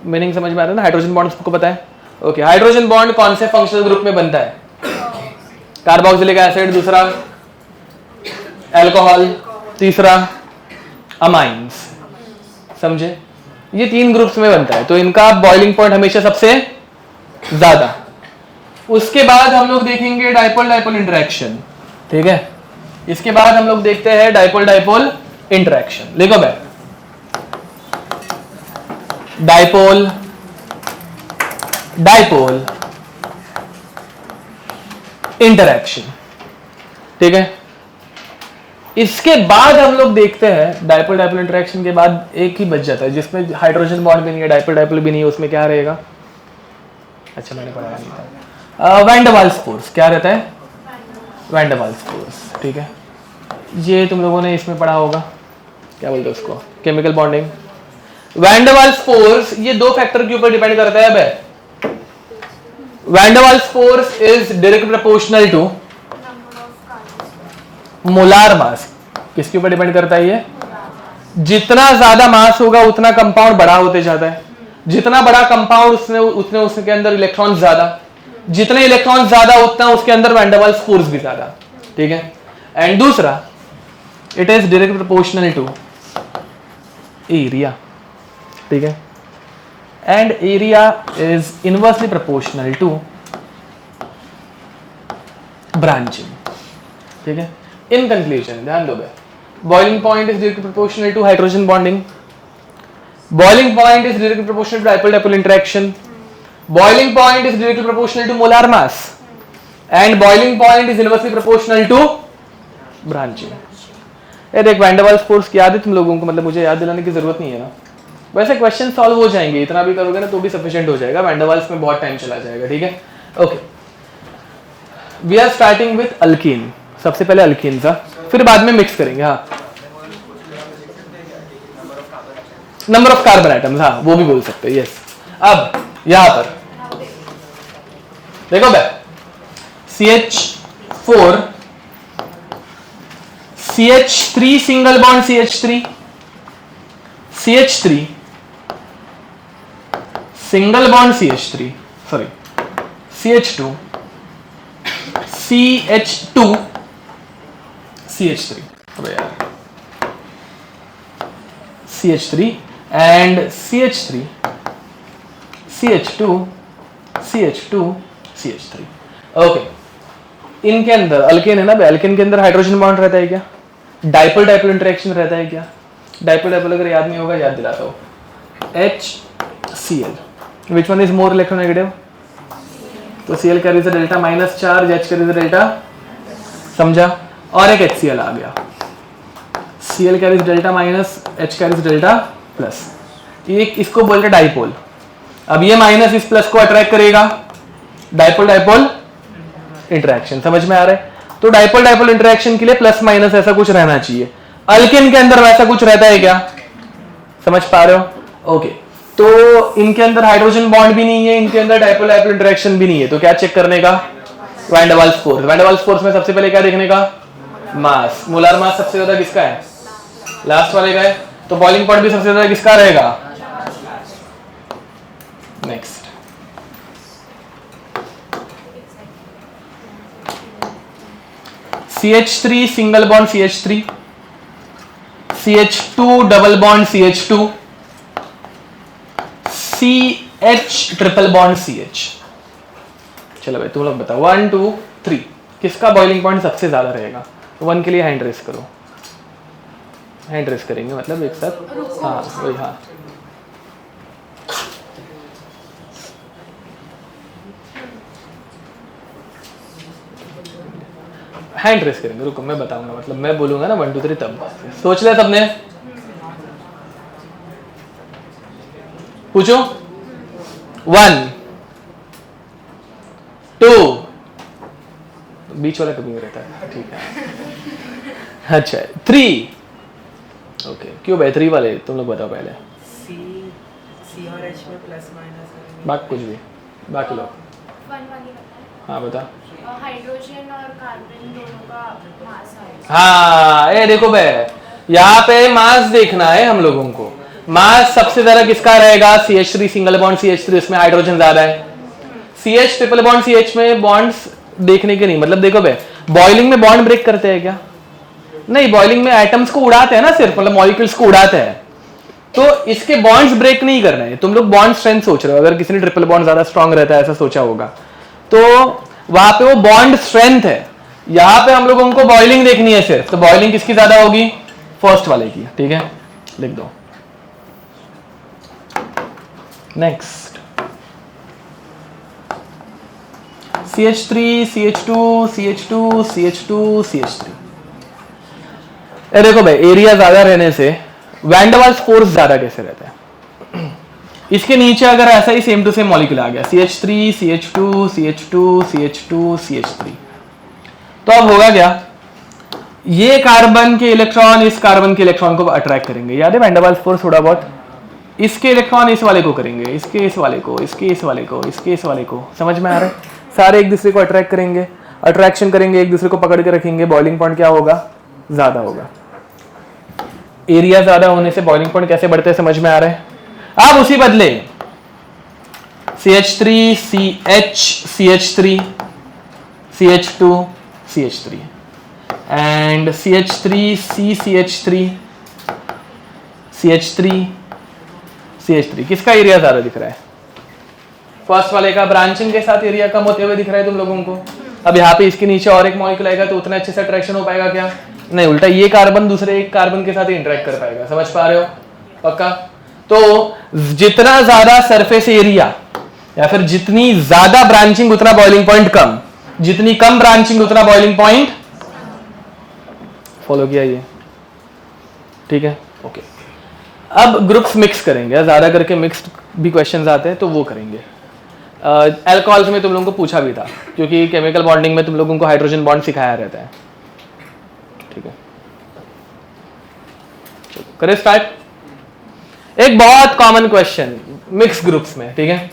मीनिंग समझ में आ रहा है ना, हाइड्रोजन बॉन्ड सबको पता है। ओके, हाइड्रोजन बॉन्ड कौन से फंक्शनल ग्रुप में बनता है, कार्बोक्सिलिक एसिड, दूसरा अल्कोहल, तीसरा अमाइंस, समझे, ये 3 ग्रुप्स में बनता है, तो इनका बॉइलिंग पॉइंट हमेशा सबसे ज्यादा। उसके बाद हम लोग देखेंगे डाइपोल डाइपोल इंटरेक्शन, ठीक है, इसके बाद हम लोग देखते हैं डाइपोल डाइपोल इंटरेक्शन। लिखो भाई, डाइपोल डाइपोल इंटरेक्शन, ठीक है। इसके बाद हम लोग देखते हैं डाइपोल डाइपोल इंटरेक्शन के बाद एक ही बच जाता है जिसमें हाइड्रोजन बॉन्ड भी नहीं है, डाइपोल डाइपोल भी नहीं है, उसमें क्या रहेगा, अच्छा मैंने पढ़ाया नहीं था, वैन डर वाल्स फोर्स, क्या रहता है, वैन डर वाल्स फोर्स, ठीक है। ये तुम लोगों ने इसमें पढ़ा होगा, क्या बोलते हैं उसको, chemical bonding. Van der Waals force ये 2 फैक्टर के ऊपर डिपेंड करता है भाई। Van der Waals force is directly proportional to molar mass, किसके ऊपर डिपेंड करता है ये, जितना ज्यादा मास होगा उतना कंपाउंड बड़ा होते जाता है, जितना बड़ा कंपाउंड उतने उसके अंदर इलेक्ट्रॉन ज्यादा, जितने इलेक्ट्रॉन ज्यादा उतना उसके अंदर वैन डर वाल्स फोर्स भी ज्यादा, ठीक है। एंड दूसरा, it is directly proportional to area, ठीक है, and area is inversely proportional to branching, ठीक है। इन कंक्लूजन ध्यान दो, boiling point is directly proportional to hydrogen bonding, boiling point is directly proportional to dipole dipole interaction, boiling point is directly proportional to molar mass, and boiling point is inversely proportional to branching. ये देख, van der Waals force याद है तुम लोगों को, मतलब मुझे याद दिलाने की जरूरत नहीं है ना, वैसे क्वेश्चन सॉल्व हो जाएंगे, इतना भी करोगे ना तो भी सफिशिएंट हो जाएगा, वैन डर वाल्स में बहुत टाइम चला जाएगा, ठीक है। Okay, we are starting with alkene, सबसे पहले अल्कीन था, फिर बाद में मिक्स करेंगे। हाँ, नंबर ऑफ कार्बन आइटम्स, हाँ वो भी बोल सकते हैं, यस। अब यहां पर देखो भाई, CH4 CH3 single bond CH3 CH3 single bond CH3 sorry CH2 CH2 CH3, अबे यार, CH3 and CH3 CH2 CH2 CH3। Okay, इनके अंदर अल्केन है ना भाई, अल्केन के अंदर हाइड्रोजन बॉन्ड रहता है क्या, डाइपोल डाइपोल इंटरेक्शन रहता है क्या? डाइपोल डाइपोल अगर याद नहीं होगा याद दिलाता हूँ, HCl, which one is more electronegative? तो Cl carries a delta minus charge, H carries a delta, समझा? और एक HCl आ गया, Cl carries delta minus, H carries delta plus, एक इसको बोलते हैं डाइपोल। अब ये माइनस इस प्लस को अट्रैक्ट करेगा, डाइपोल डाइपोल इंटरेक्शन, समझ में आ रहा है? तो डाइपोल डाइपोल इंटरेक्शन के लिए प्लस माइनस ऐसा कुछ रहना चाहिए। अल्केन के अंदर वैसा कुछ रहता है क्या? समझ पा रहे हो? ओके, तो इनके अंदर हाइड्रोजन बॉन्ड भी नहीं है, इनके अंदर डाइपोल डाइपोल इंटरेक्शन भी नहीं है, तो क्या चेक करने का? Van der Waals force. Van der Waals force में सबसे पहले क्या देखने का? मास। मोलार मास सबसे ज्यादा किसका है? लास्ट वाले का है, तो बॉइलिंग पॉइंट भी सबसे ज्यादा किसका रहेगा? Next, CH3 single bond CH3, CH2 double bond CH2, CH triple bond CH। चलो भाई तुम लोग बताओ 1 2 3 किसका बॉइलिंग पॉइंट सबसे ज्यादा रहेगा? 1 के लिए हैंड रेस करो, हैंड रेस करेंगे मतलब एक साथ, हाँ वही, हाँ हैंड रेस करेंगे, रुको मैं बताऊंगा, मतलब मैं बोलूंगा ना 1 2 3 तब सोच लिया सबने? पूछो 1 2, बीच वाला कभी नहीं रहता है, ठीक है। अच्छा 3, ओके क्यों भाई 3 वाले तुम लोग बताओ पहले। सी और एच में प्लस माइनस, बाकी कुछ भी, बाकी लोग, वन वाली बताएं। हाँ बता। हाइड्रोजन और कार्बन दोनों का मास है। हाँ ये देखो भाई, यहाँ पे मास देखना है हम लोगों को। मास सबसे ज्यादा किसका रहेगा? CH3 सिंगल बॉन्ड CH3, इसमें हाइड्रोजन ज्यादा है। CH ट्रिपल बॉन्ड CH में बॉन्ड्स देखने के नहीं, मतलब देखो भाई बॉइलिंग में बॉन्ड ब्रेक करते हैं क्या? नहीं, बॉइलिंग में एटम्स को उड़ाते हैं ना, सिर्फ मतलब मॉलिक्यूल्स को उड़ाते हैं, तो इसके बॉन्ड्स ब्रेक नहीं करना है। तुम लोग बॉन्ड स्ट्रेंथ सोच रहे हो, अगर किसी ने ट्रिपल बॉन्ड ज्यादा स्ट्रांग रहता है ऐसा सोचा होगा, तो वहां पे वो बॉन्ड स्ट्रेंथ है। यहां पे हम लोगों को बॉइलिंग देखनी है सिर्फ, तो बॉइलिंग किसकी ज्यादा होगी? फर्स्ट वाले की, ठीक है लिख दो। Next CH3 CH2 CH2 CH2 CH3। देखो भाई एरिया ज्यादा रहने से वैन डर वाल्स फोर्स ज्यादा कैसे रहता है? इसके नीचे अगर ऐसा ही सेम टू सेम मॉलिक्यूल आ गया CH3 CH2 CH2 CH2 CH3, तो अब होगा क्या? ये कार्बन के इलेक्ट्रॉन इस कार्बन के इलेक्ट्रॉन को अट्रैक्ट करेंगे, याद है वैन डर वाल्स फोर्स थोड़ा बहुत? इसके इलेक्ट्रॉन इस वाले को करेंगे, इसके इस वाले को, इसके इस वाले को, इसके इस वाले को, समझ में आ रहा है? सारे एक दूसरे को अट्रैक्ट करेंगे, अट्रैक्शन करेंगे, एक दूसरे को पकड़ के रखेंगे, बॉइलिंग पॉइंट क्या होगा? ज्यादा होगा। एरिया ज्यादा होने से बॉइलिंग पॉइंट कैसे बढ़ते हैं समझ में आ रहा है? अब उसी बदले CH3 CH CH3 CH2 CH3 and CH3 CH3 CH3 CH3, किसका एरिया ज्यादा दिख रहा है? फर्स्ट वाले का। ब्रांचिंग के साथ एरिया कम होते हुए दिख रहा है तुम लोगों को। अब यहाँ पे इसके नीचे और एक मॉलिक्यूल आएगा तो उतना अच्छे से अट्रैक्शन हो पाएगा क्या? नहीं, उल्टा ये कार्बन दूसरे एक कार्बन के साथ ही इंटरेक्ट कर पाएगा। समझ पा रहे हो? पक्का? तो जितना ज्यादा सरफेस एरिया या फिर जितनी ज्यादा ब्रांचिंग उतना बॉइलिंग पॉइंट कम, जितनी कम ब्रांचिंग उतना बॉइलिंग पॉइंट। फॉलो किया ये? ठीक है, ओके। अब ग्रुप्स मिक्स करेंगे, ज्यादा करके मिक्स्ड भी क्वेश्चंस आते हैं तो वो करेंगे। अल्कोहल्स में तुम लोगों को पूछा भी था, क्योंकि केमिकल बॉन्डिंग में तुम लोगों को हाइड्रोजन बॉन्ड सिखाया रहता है। ठीक है, चलो करें स्टार्ट। एक बहुत कॉमन क्वेश्चन मिक्स ग्रुप्स में, ठीक है।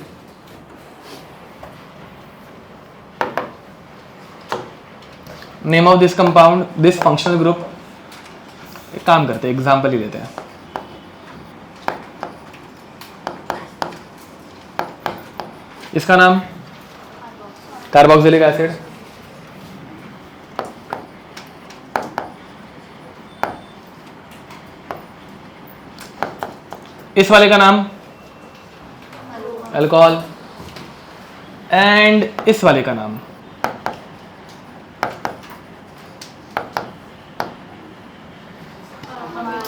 Name of this compound, this functional group. एक काम करते हैं, एग्जाम्पल ही लेते हैं। इसका नाम कार्बोक्सिलिक एसिड। इस वाले का नाम अल्कोहल। एंड इस वाले का नाम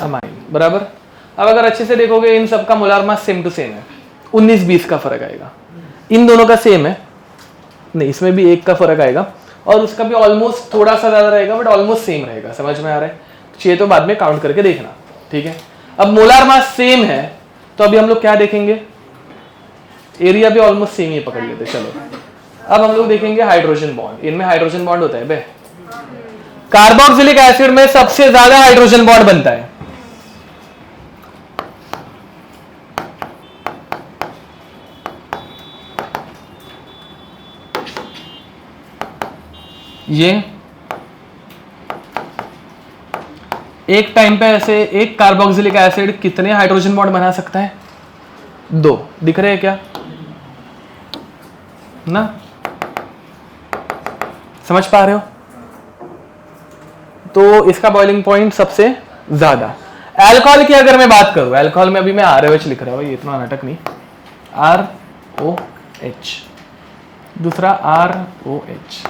अमाइन, बराबर। अब अगर अच्छे से देखोगे इन सबका molar mass same to same है, 19-20 का फर्क आएगा। इन दोनों का सेम है, नहीं इसमें भी 1 का फर्क आएगा और उसका भी ऑलमोस्ट थोड़ा सा ज्यादा रहेगा, बट ऑलमोस्ट सेम रहेगा। समझ में आ रहा है? चाहिए तो बाद में काउंट करके देखना, ठीक है। अब मोलार मास सेम है तो अभी हम लोग क्या देखेंगे, एरिया भी ऑलमोस्ट सेम ही पकड़ लेते। चलो अब हम लोग देखेंगे हाइड्रोजन बॉन्ड। इनमें हाइड्रोजन बॉन्ड होता है बे। कार्बोक्सिलिक एसिड में सबसे ज्यादा हाइड्रोजन बॉन्ड बनता है। ये एक टाइम पे ऐसे एक कार्बोक्सिलिक एसिड कितने हाइड्रोजन बॉन्ड बना सकता है? 2। दिख रहे हैं क्या ना? समझ पा रहे हो? तो इसका बॉइलिंग पॉइंट सबसे ज्यादा। अल्कोहल की अगर मैं बात करूं, अल्कोहल में अभी मैं ROH लिख रहा हूं, ये इतना नाटक नहीं, ROH, दूसरा ROH।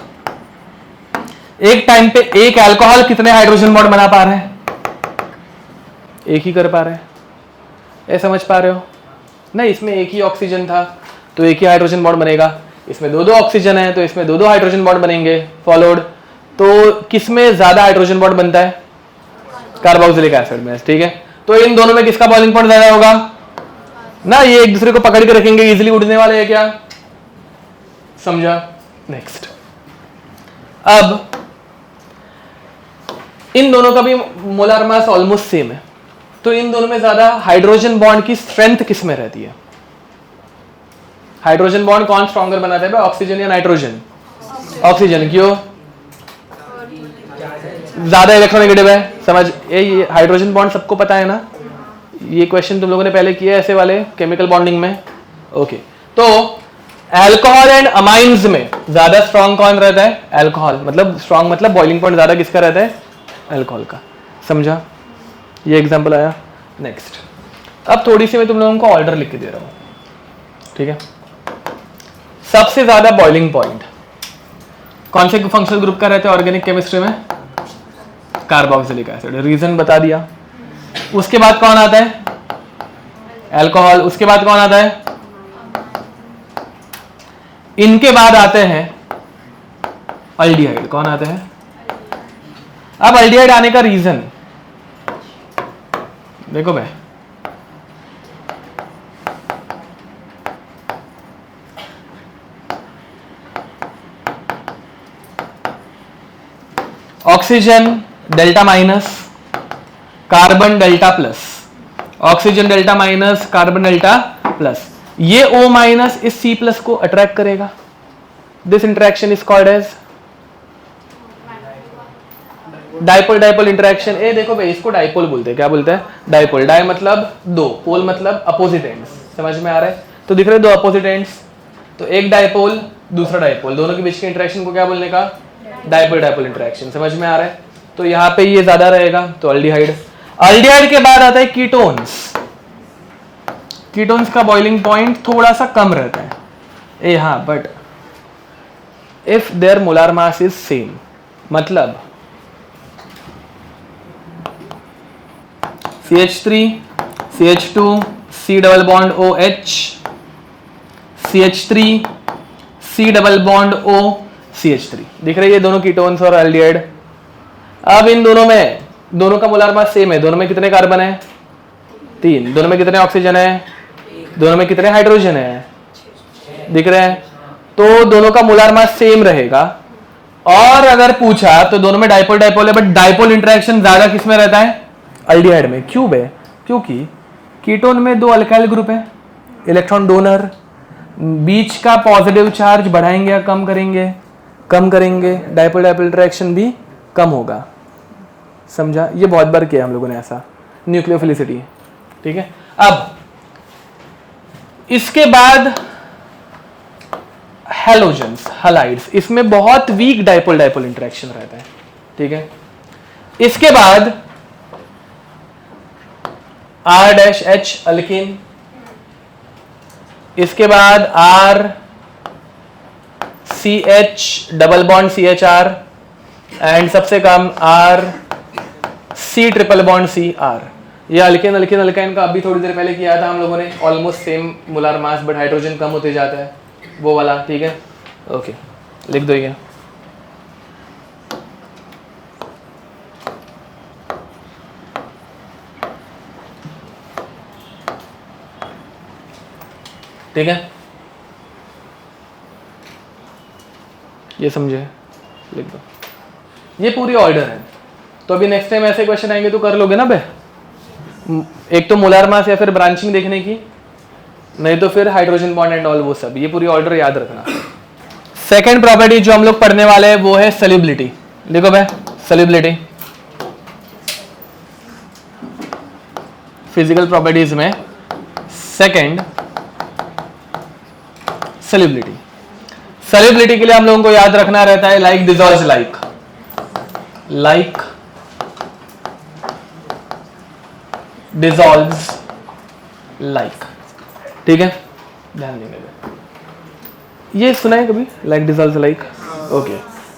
एक टाइम पे एक अल्कोहल कितने हाइड्रोजन बॉन्ड बना पा रहे हैं? एक ही कर पा रहे हैं। ये समझ पा रहे हो ना? इसमें एक ही ऑक्सीजन था तो एक ही हाइड्रोजन बॉन्ड बनेगा, इसमें 2-2 ऑक्सीजन है तो इसमें 2-2 हाइड्रोजन बॉन्ड बनेंगे। फॉलोड। तो किसमें ज्यादा हाइड्रोजन बॉन्ड बनता है? कार्बोक्सिलिक एसिड में, ठीक है। तो इन दोनों में किसका बॉइलिंग पॉइंट ज्यादा होगा ना? ये एक दूसरे को पकड़ के रखेंगे, इजीली उड़ने वाले हैं क्या? समझा? नेक्स्ट। अब इन दोनों का भी मोलार मास ऑलमोस्ट सेम है, तो इन दोनों में ज्यादा हाइड्रोजन बॉन्ड की स्ट्रेंथ किसमें रहती है? हाइड्रोजन बॉन्ड कौन स्ट्रॉन्गर बनाता है? ऑक्सीजन या नाइट्रोजन? ऑक्सीजन। क्यों? ज्यादा इलेक्ट्रोनेगेटिव है। समझ? ये हाइड्रोजन बॉन्ड सबको पता है ना? ये क्वेश्चन तुम लोगों ने पहले किया है ऐसे वाले केमिकल बॉन्डिंग में। ओके, तो अल्कोहल एंड अमाइंस में ज्यादा स्ट्रॉन्ग कौन रहता है? अल्कोहल। मतलब स्ट्रॉन्ग मतलब बॉइलिंग पॉइंट ज्यादा किसका रहता है? अल्कोहल का। समझा? ये एग्जांपल आया। नेक्स्ट। अब थोड़ी सी मैं तुम लोगों को ऑर्डर लिख के दे रहा हूं, ठीक है। सबसे ज्यादा बॉइलिंग पॉइंट कौन से फंक्शनल ग्रुप का रहता है ऑर्गेनिक केमिस्ट्री में? Carboxylic acid. रीजन बता दिया। उसके बाद कौन आता है? अल्कोहल। उसके बाद कौन आता है? इनके बाद आते हैं अल्डिहाइड। कौन आते हैं? अब अल्डिहाइड आने का रीजन देखो भाई, oxygen delta minus, carbon delta plus, oxygen delta minus, carbon delta plus. ये O माइनस इस C प्लस को अट्रैक्ट करेगा। This interaction is called as dipole dipole interaction. ए देखो भाई, इसको डाइपोल बोलते हैं। क्या बोलते हैं? डाइपोल। डाई मतलब 2, पोल मतलब अपोजिट एंड्स। समझ में आ रहा है? तो दिख रहे 2 अपोजिट एंड्स, तो एक डाइपोल दूसरा डाइपोल, दोनों के बीच के इंटरेक्शन को क्या बोलने का? Dipole dipole interaction. समझ में आ रहा है? तो यहाँ पे ये ज्यादा रहेगा तो अल्डिहाइड। अल्डिहाइड के बाद आता है कीटोन्स। कीटोन्स का बॉइलिंग पॉइंट थोड़ा सा कम रहता है। ए हाँ, but if there molar mass is same, मतलब CH3 CH2 C double bond OH, CH3 C double bond O, CH3। दिख रही है दोनों कीटोन्स और एल्डिहाइड। अब इन दोनों में, दोनों का मोलार मास सेम है। दोनों में कितने कार्बन है? 3। दोनों में कितने ऑक्सीजन है? दोनों में कितने हाइड्रोजन है? दिख रहे हैं? तो दोनों का मोलार मास सेम रहेगा। और अगर पूछा तो दोनों में डाइपोल डाइपोल है, बट डाइपोल इंटरेक्शन ज्यादा किसमें रहता है? अल्डिहाइड में। क्यों बे? क्योंकि कीटोन में 2 अल्काइल ग्रुप है, इलेक्ट्रॉन डोनर, बीच का पॉजिटिव चार्ज बढ़ाएंगे या कम करेंगे? कम करेंगे। डाइपोल डाइपोल इंटरेक्शन भी कम होगा। समझा? ये बहुत बार किया हम लोगों ने ऐसा, न्यूक्लियोफिलिसिटी, ठीक है। अब इसके बाद हैलोजेंस, हलाइड्स, इसमें बहुत वीक डाइपोल डाइपोल इंटरेक्शन रहता है, ठीक है। इसके बाद R-H अल्कीन, इसके बाद RCH double bond CHR, and सबसे कम RC ट्रिपल बॉन्ड CR। ये अल्केन अल्केन अल्काइन का अभी थोड़ी देर पहले किया था हम लोगों ने, almost same molar mass but hydrogen कम होते जाता है, वो वाला, ठीक है। ओके, लिख दो ये। ठीक है, ये समझे, लिख दो। ये पूरी ऑर्डर है। तो अभी नेक्स्ट टाइम ऐसे क्वेश्चन आएंगे तो कर लोगे ना बे? एक तो मोलार मास या फिर ब्रांचिंग देखने की, नहीं तो फिर हाइड्रोजन बॉन्ड एंड ऑल वो सब, ये पूरी ऑर्डर याद रखना। सेकेंड प्रॉपर्टी जो हम लोग पढ़ने वाले हैं वो है सॉल्युबिलिटी। देखो भाई, सॉल्युबिलिटी फिजिकल प्रॉपर्टीज में सेकेंड सॉल्युबिलिटी। सॉल्युबिलिटी के लिए हम लोगों को याद रखना रहता है like dissolves like, like dissolves like, ठीक है, ध्यान देंगे। ये सुना है कभी, लाइक डिसॉल्व्स लाइक? ओके,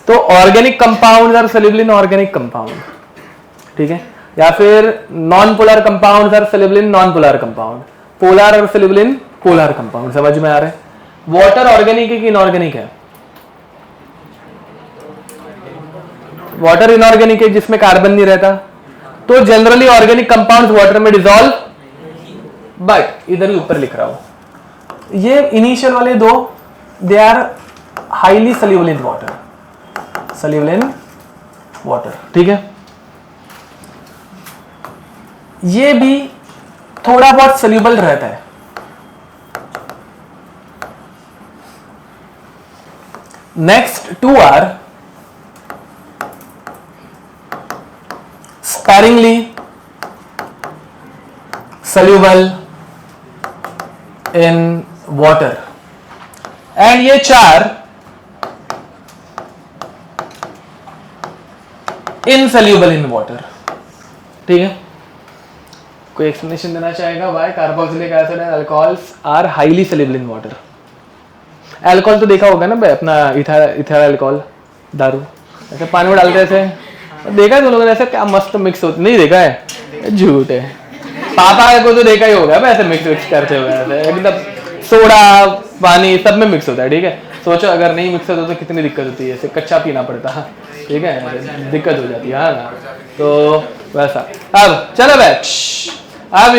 तो organic compounds are soluble in organic compound, ठीक है, या फिर non polar compounds are soluble in non polar compound, polar are soluble in polar compound. समझ में आ रहा है? वाटर ऑर्गेनिक है कि इनऑर्गेनिक है? वाटर इनऑर्गेनिक है जिसमें कार्बन नहीं रहता, तो जनरली ऑर्गेनिक कंपाउंड्स वाटर में डिसॉल्व, बट इधर ही ऊपर लिख रहा हूं, ये इनिशियल वाले दो they are highly soluble in water, soluble in water, ठीक है। ये भी थोड़ा बहुत सॉल्युबल रहता है। Next two are sparingly soluble in water, and ये चार insoluble in water, ठीक है। कोई एक्सप्लेनेशन देना चाहेगा why carboxylic acid and alcohols are highly soluble in water? Alcohol तो देखा होगा ना भाई, अपना इथाइल अल्कोहल, दारू, ऐसे पानी में डालते ऐसे, देखा है तुम लोगों ने ऐसे क्या मस्त मिक्स होता? नहीं देखा है, झूठ है। पापा को तो देखा ही होगा ऐसे मिक्स करते हुए, ऐसे एकदम सोडा पानी सब में मिक्स होता है, ठीक है। सोचो अगर नहीं मिक्स होता तो कितनी दिक्कत होती है, ऐसे कच्चा पीना पड़ता है, ठीक है, दिक्कत हो जाती है ना। तो वैसा, अब चलो बैठ, अब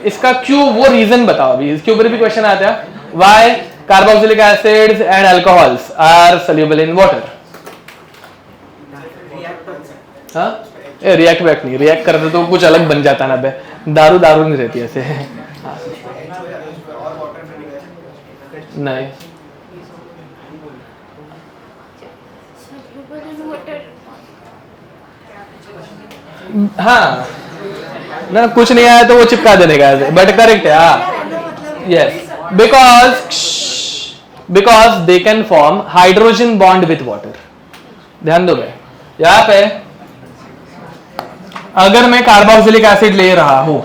इसका क्यों वो रीजन बताओ। अभी इसके ऊपर भी क्वेश्चन आता है, why carboxylic acids and alcohols are soluble in water. हाँ, रिएक्ट बैक नहीं, रिएक्ट करते तो कुछ अलग बन जाता ना बे, दारू दारू नहीं रहती ऐसे। हाँ। नहीं, हाँ ना, कुछ नहीं आया तो वो चिपका देने का, बट करेक्ट है। हाँ, yes, because they can form hydrogen bond with water. ध्यान दो भाई, यहाँ पे अगर मैं कार्बोक्सिलिक एसिड ले रहा हूं,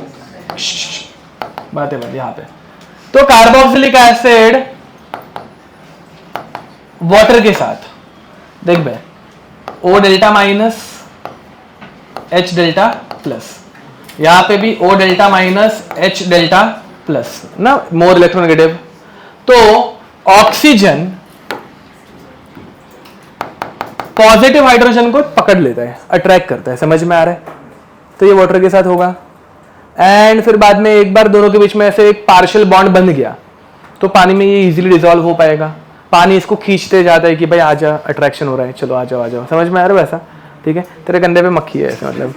बातें यहां पे, तो कार्बोक्सिलिक एसिड वाटर के साथ, देख भाई, O delta minus H delta plus, यहां पे भी O delta minus H delta plus ना, मोर इलेक्ट्रोनेगेटिव। तो ऑक्सीजन पॉजिटिव हाइड्रोजन को पकड़ लेता है, अट्रैक्ट करता है। समझ में आ रहा है? तो ये वाटर के साथ होगा, एंड फिर बाद में एक बार दोनों के बीच में ऐसे एक पार्शियल बॉन्ड बन गया तो पानी में ये इजीली डिसॉल्व हो पाएगा। पानी इसको खींचते जाता है कि भाई आजा, अट्रैक्शन हो रहा है, चलो आ जाओ आ जाओ। समझ में आ रहा है वैसा? ठीक है, तेरे कंधे पे मक्खी है ऐसे, मतलब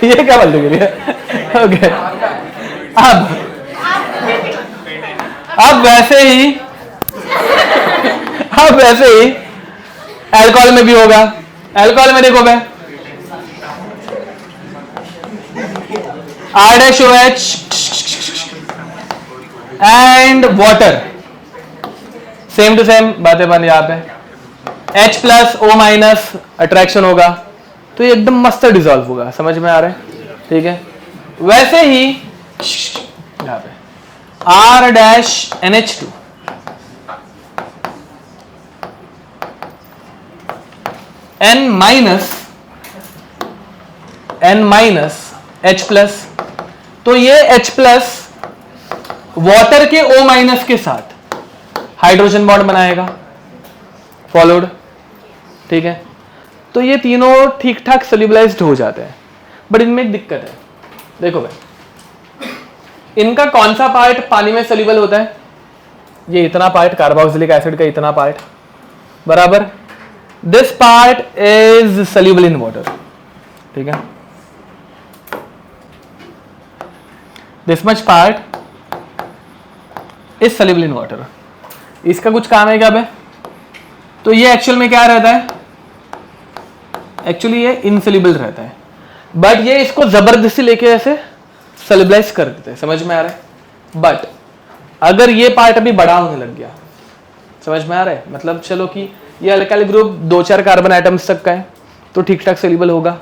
ये क्या बोल रही है? ओके, अब वैसे ही अल्कोहल में भी होगा। अल्कोहल में देखो भाई, R-OH and water, same to same बातें बन, यहाँ पे H plus O minus attraction होगा तो ये एकदम मस्त डिसॉल्व होगा। समझ में आ रहा है? ठीक है, वैसे ही यहाँ पे R-NH2 N minus N minus H plus, तो ये H प्लस वाटर के O माइनस के साथ हाइड्रोजन बॉन्ड बनाएगा, फॉलोड, ठीक है। तो ये तीनों ठीक ठाक सोल्यूबलाइज्ड हो जाते हैं, बट इनमें एक दिक्कत है। देखो भाई, इनका कौन सा पार्ट पानी में सोल्यूबल होता है? ये इतना पार्ट कार्बोक्सिलिक एसिड का इतना पार्ट, बराबर। This part is soluble in water, ठीक है। This much part is soluble in water. इसका कुछ काम है क्या बे? तो ये एक्चुअल में क्या रहता है? एक्चुअली ये इनसोल्यूबल रहता है, बट ये इसको जबरदस्ती लेके ऐसे सोल्यूबलाइज कर देते हैं, समझ में आ रहा है। बट अगर ये पार्ट अभी बड़ा होने लग गया, समझ में आ रहा है, मतलब चलो कि ये अल्काइल ग्रुप 2-4 कार्बन आइटम्स तक का है तो ठीक ठाक सोल्यूबल होगा,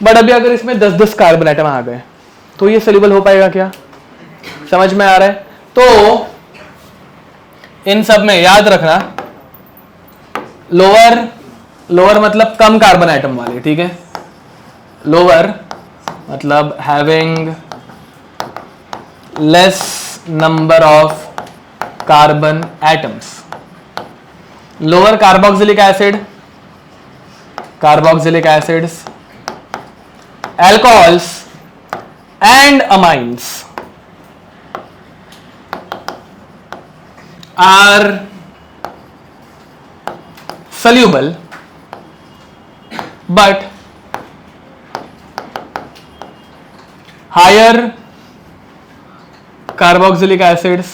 बट अभी अगर इसमें 10-10 कार्बन आइटम आ गए तो ये सोल्यूबल हो पाएगा क्या? समझ में आ रहा है। तो इन सब में याद रखना, लोअर मतलब कम कार्बन आइटम वाले, ठीक है। लोअर मतलब having less number of carbon atoms. Lower carboxylic acids, alcohols and amines are soluble, but higher carboxylic acids,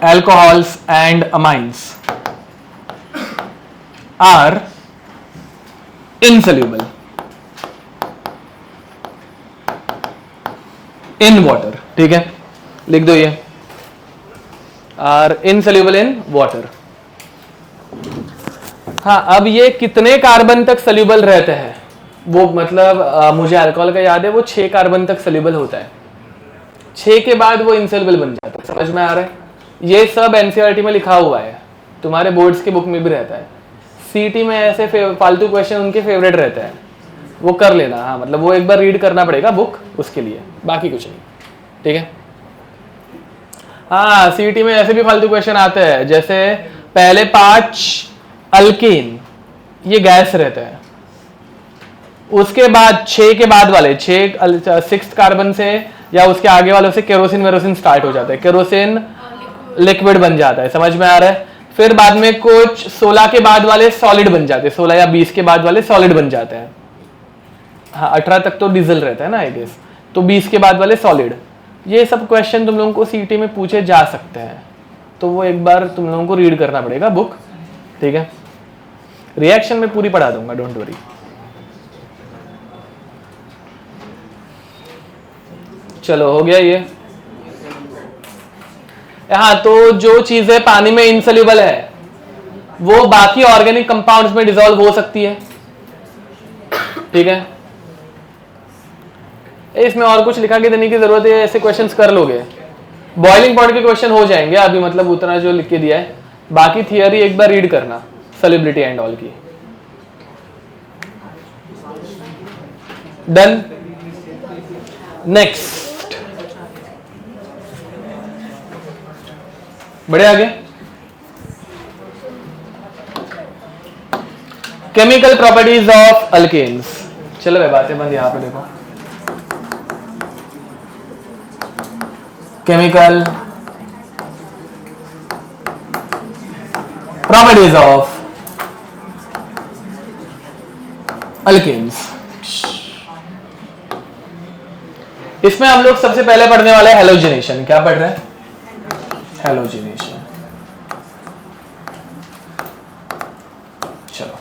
alcohols and amines are insoluble in water, ठीक है, लिख दो ये, आर इनसोल्यूबल इन वाटर। हाँ, अब ये कितने कार्बन तक सोल्यूबल रहते हैं वो, मतलब मुझे अल्कोहल का याद है वो 6 कार्बन तक सोल्यूबल होता है, 6 के बाद वो इनसोल्यूबल बन जाता है, समझ में आ रहा है। ये सब एनसीईआरटी में लिखा हुआ है, तुम्हारे बोर्ड्स की बुक में भी रहता है। सीटी में ऐसे फालतू क्वेश्चन उनके फेवरेट रहते हैं, वो कर लेना। हाँ, मतलब वो एक बार रीड करना पड़ेगा बुक उसके लिए, बाकी कुछ नहीं, ठीक है। हाँ, सीटी में ऐसे भी फालतू क्वेश्चन आते हैं, जैसे पहले 5 अल्कीन ये गैस रहते हैं, उसके बाद 6 के बाद वाले 6 कार्बन से या उसके आगे वालों से केरोसिन वेरोसिन स्टार्ट हो जाता है, केरोसिन लिक्विड बन जाता है, समझ में आ रहा है। फिर बाद में कुछ 16 के बाद वाले सॉलिड बन जाते हैं, 16 या 20 के बाद वाले सॉलिड बन जाते हैं। हाँ, 18 तक तो डीजल रहता है ना आई गेस, तो 20 के बाद वाले सॉलिड। ये सब क्वेश्चन तुम लोगों को सीटी में पूछे जा सकते हैं, तो वो एक बार तुम लोगों को रीड करना पड़ेगा बुक, ठीक है। रिएक्शन में पूरी पढ़ा दूंगा, डोंट वरी। चलो, हो गया ये। हाँ, तो जो चीजें पानी में इनसोल्यूबल है वो बाकी ऑर्गेनिक कंपाउंड्स में डिसॉल्व हो सकती है, ठीक है। इसमें और कुछ लिखा के देने की जरूरत है, ऐसे क्वेश्चंस कर लोगे, बॉइलिंग पॉइंट के क्वेश्चन हो जाएंगे अभी, मतलब उतना जो लिख के दिया है। बाकी थियरी एक बार रीड करना, सॉल्युबिलिटी एंड ऑल की। डन। नेक्स्ट, बढ़े आगे। Chemical properties of alkenes. चलो भाई, बातें बंद, यहां पे देखो। Chemical properties of alkenes. इसमें हम लोग सबसे पहले पढ़ने वाले हैं हैलोजिनेशन। क्या पढ़ रहे हैं? हैलोजिनेशन। चलो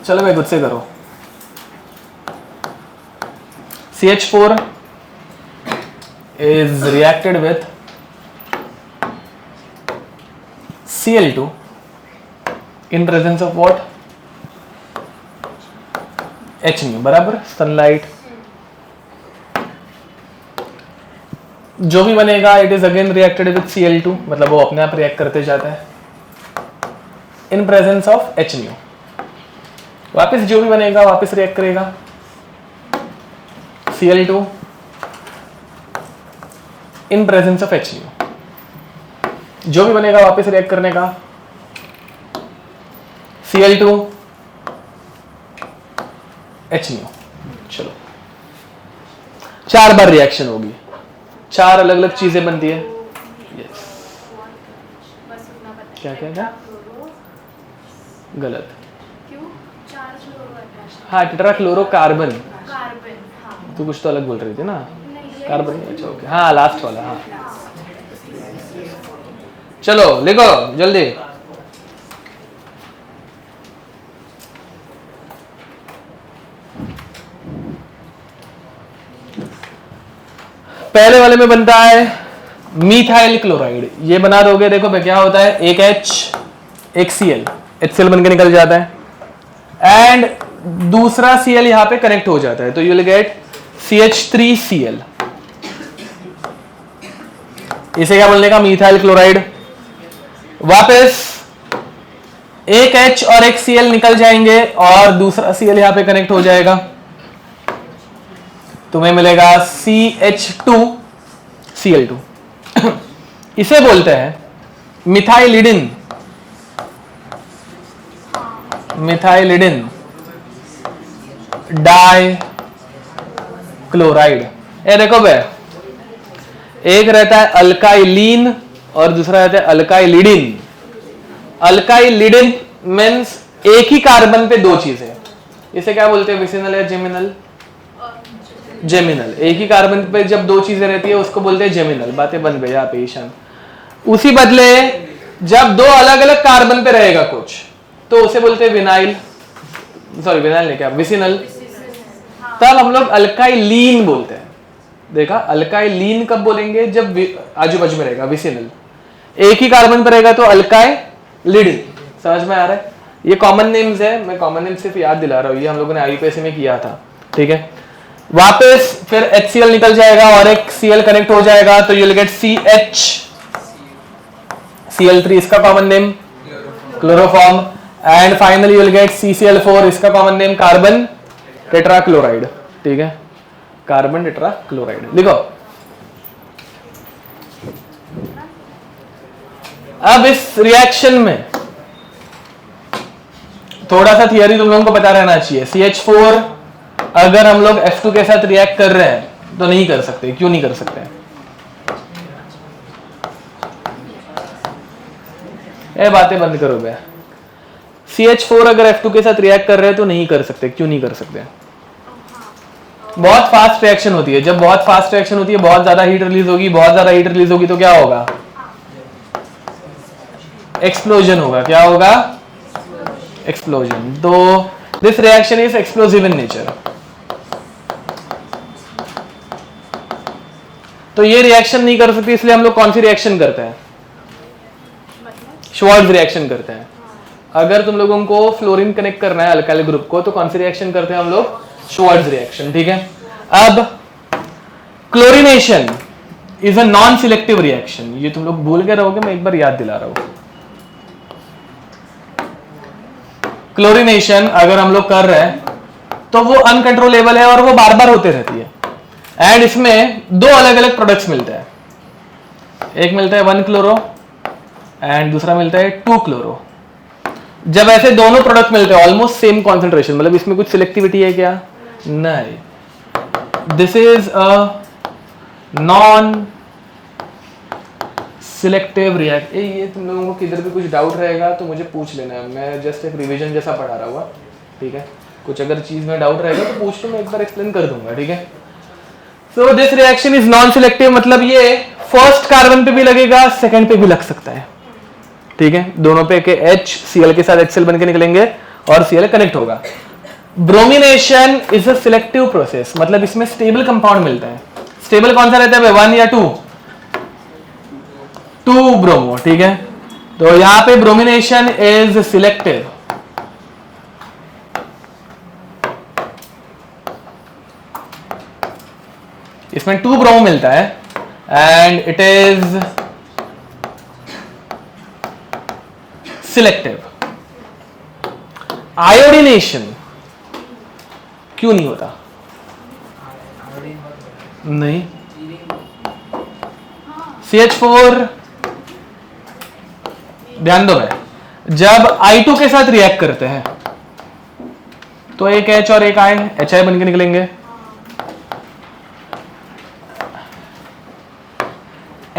चलो भाई, खुद से करो। CH4 is reacted with Cl2 in presence of what? Hnu, बराबर, सनलाइट। जो भी बनेगा it is again reacted with Cl2, मतलब वो अपने आप रिएक्ट करते जाता है। इन प्रेजेंस ऑफ HNO। वापस जो भी बनेगा वापस रिएक्ट करेगा Cl2 in presence of HNO। जो भी बनेगा वापस रिएक्ट करने का Cl2 HNO। चलो 4 बार रिएक्शन होगी, 4 अलग अलग चीजें बनती है। यस बस उतना पता है। क्या क्या क्या गलत। क्यों 4 फ्लोरो अटैच हाँ टेट्राक्लोरोकार्बन। कार्बन। हाँ तू कुछ तो अलग बोल रही थी ना, नहीं कार्बन। अच्छा ओके, हाँ लास्ट वाला। हाँ चलो लिखो जल्दी। पहले वाले में बनता है मीथाइल क्लोराइड। ये बना दोगे, देखो भाई क्या होता है, एक H एक Cl, HCl बन के निकल जाता है एंड दूसरा Cl यहां पे कनेक्ट हो जाता है, तो यू विल गेट CH3Cl। इसे क्या बोलने का, मीथाइल क्लोराइड। वापस एक H और एक Cl निकल जाएंगे और दूसरा Cl यहां पे कनेक्ट हो जाएगा, तुम्हें मिलेगा CH2Cl2। इसे बोलते हैं मिथाइलिडिन। मिथाइलिडिन डाई क्लोराइड। ये देखो बे, एक रहता है अल्काइलिन और दूसरा रहता है अल्काइलिडिन। अल्काइलिडिन मीन्स एक ही कार्बन पे 2 चीजें। इसे क्या बोलते हैं, विसिनल या जेमिनल? जेमिनल। एक ही कार्बन पे जब 2 चीजें रहती है उसको बोलते हैं जेमिनल। बातें बन गई यहाँ पे ईशान। उसी बदले जब 2 अलग अलग कार्बन पे रहेगा कुछ तो उसे बोलते हैं विनाइल, सॉरी विनाइल नहीं, क्या विसिनल। तब हम लोग अल्काइलीन बोलते हैं। देखा, अल्काइलीन कब बोलेंगे, जब आजू बाजू में रहेगा विसिनल। एक ही कार्बन पे रहेगा तो अल्काइलिडिन। समझ में आ रहा है? ये कॉमन नेम्स है, मैं कॉमन नेम सिर्फ याद दिला रहा हूँ, ये हम लोगों ने IUPAC में किया था। ठीक है, वापस फिर HCl निकल जाएगा और एक Cl कनेक्ट हो जाएगा, तो यू विल गेट CHCl3, इसका common name chloroform. And finally you will get CCl4, इसका कॉमन नेम कार्बन टेट्राक्लोराइड। ठीक है, कार्बन टेट्राक्लोराइड लिखो। अब इस रिएक्शन में थोड़ा सा थियरी तुम लोगों को पता रहना चाहिए। CH4 अगर हम लोग F2 के साथ रिएक्ट कर रहे हैं तो नहीं कर सकते। क्यों नहीं कर सकते? ये बातें बंद करो बे। CH4 अगर F2 के साथ रिएक्ट कर रहे हैं तो नहीं कर सकते। क्यों नहीं कर सकते? बहुत फास्ट रिएक्शन होती है। जब बहुत फास्ट रिएक्शन होती है, बहुत ज्यादा हीट रिलीज होगी। बहुत ज्यादा हीट रिलीज होगी तो क्या होगा? एक्सप्लोजन होगा। क्या होगा? एक्सप्लोजन। तो this reaction is explosive in nature. तो ये रिएक्शन नहीं कर सकती, इसलिए हम लोग कौन सी रिएक्शन करते हैं? श्वार्ट्ज रिएक्शन करते हैं। अगर तुम लोगों को फ्लोरीन कनेक्ट करना है अल्काइल ग्रुप को तो कौन सी रिएक्शन करते हैं हम लोग? Schwartz reaction. ठीक है, अब chlorination is a non selective reaction. ये तुम लोग भूल गए रहोगे, मैं एक बार याद दिला रहा हूं। क्लोरीनेशन अगर हम लोग कर रहे हैं तो वो अनकंट्रोलेबल है और वो बार बार होते रहती है। एंड इसमें 2 अलग अलग प्रोडक्ट्स मिलते हैं। एक मिलता है 1 क्लोरो एंड दूसरा मिलता है 2 क्लोरो। जब ऐसे दोनों प्रोडक्ट मिलते हैं ऑलमोस्ट सेम कॉन्सेंट्रेशन, मतलब इसमें कुछ सिलेक्टिविटी है क्या? नहीं। This is a non selective react. ये तुम लोगों को किधर भी कुछ डाउट रहेगा तो मुझे पूछ लेना है, मैं जस्ट एक रिवीजन जैसा पढ़ा रहा हुआ। ठीक है, कुछ अगर चीज में डाउट रहेगा तो पूछ लो, मैं एक बार एक्सप्लेन कर दूंगा। ठीक है, सो this reaction is non selective, मतलब ये फर्स्ट कार्बन पे भी लगेगा, सेकंड पे भी लग सकता है। ठीक है, दोनों पे के HCl के साथ HCl बन के निकलेंगे और Cl कनेक्ट होगा। Bromination is a selective process, मतलब इसमें स्टेबल कंपाउंड मिलता है। स्टेबल कौन सा रहता है? 1 या 2? 2 ब्रोमो। ठीक है, तो यहां पे ब्रोमिनेशन इज सिलेक्टिव। इसमें 2 ब्रोमो मिलता है and it is selective. Iodination क्यों नहीं होता? नहीं, CH4 ध्यान दो भाई, जब I2 के साथ रिएक्ट करते हैं तो एक H और एक I HI बन के निकलेंगे।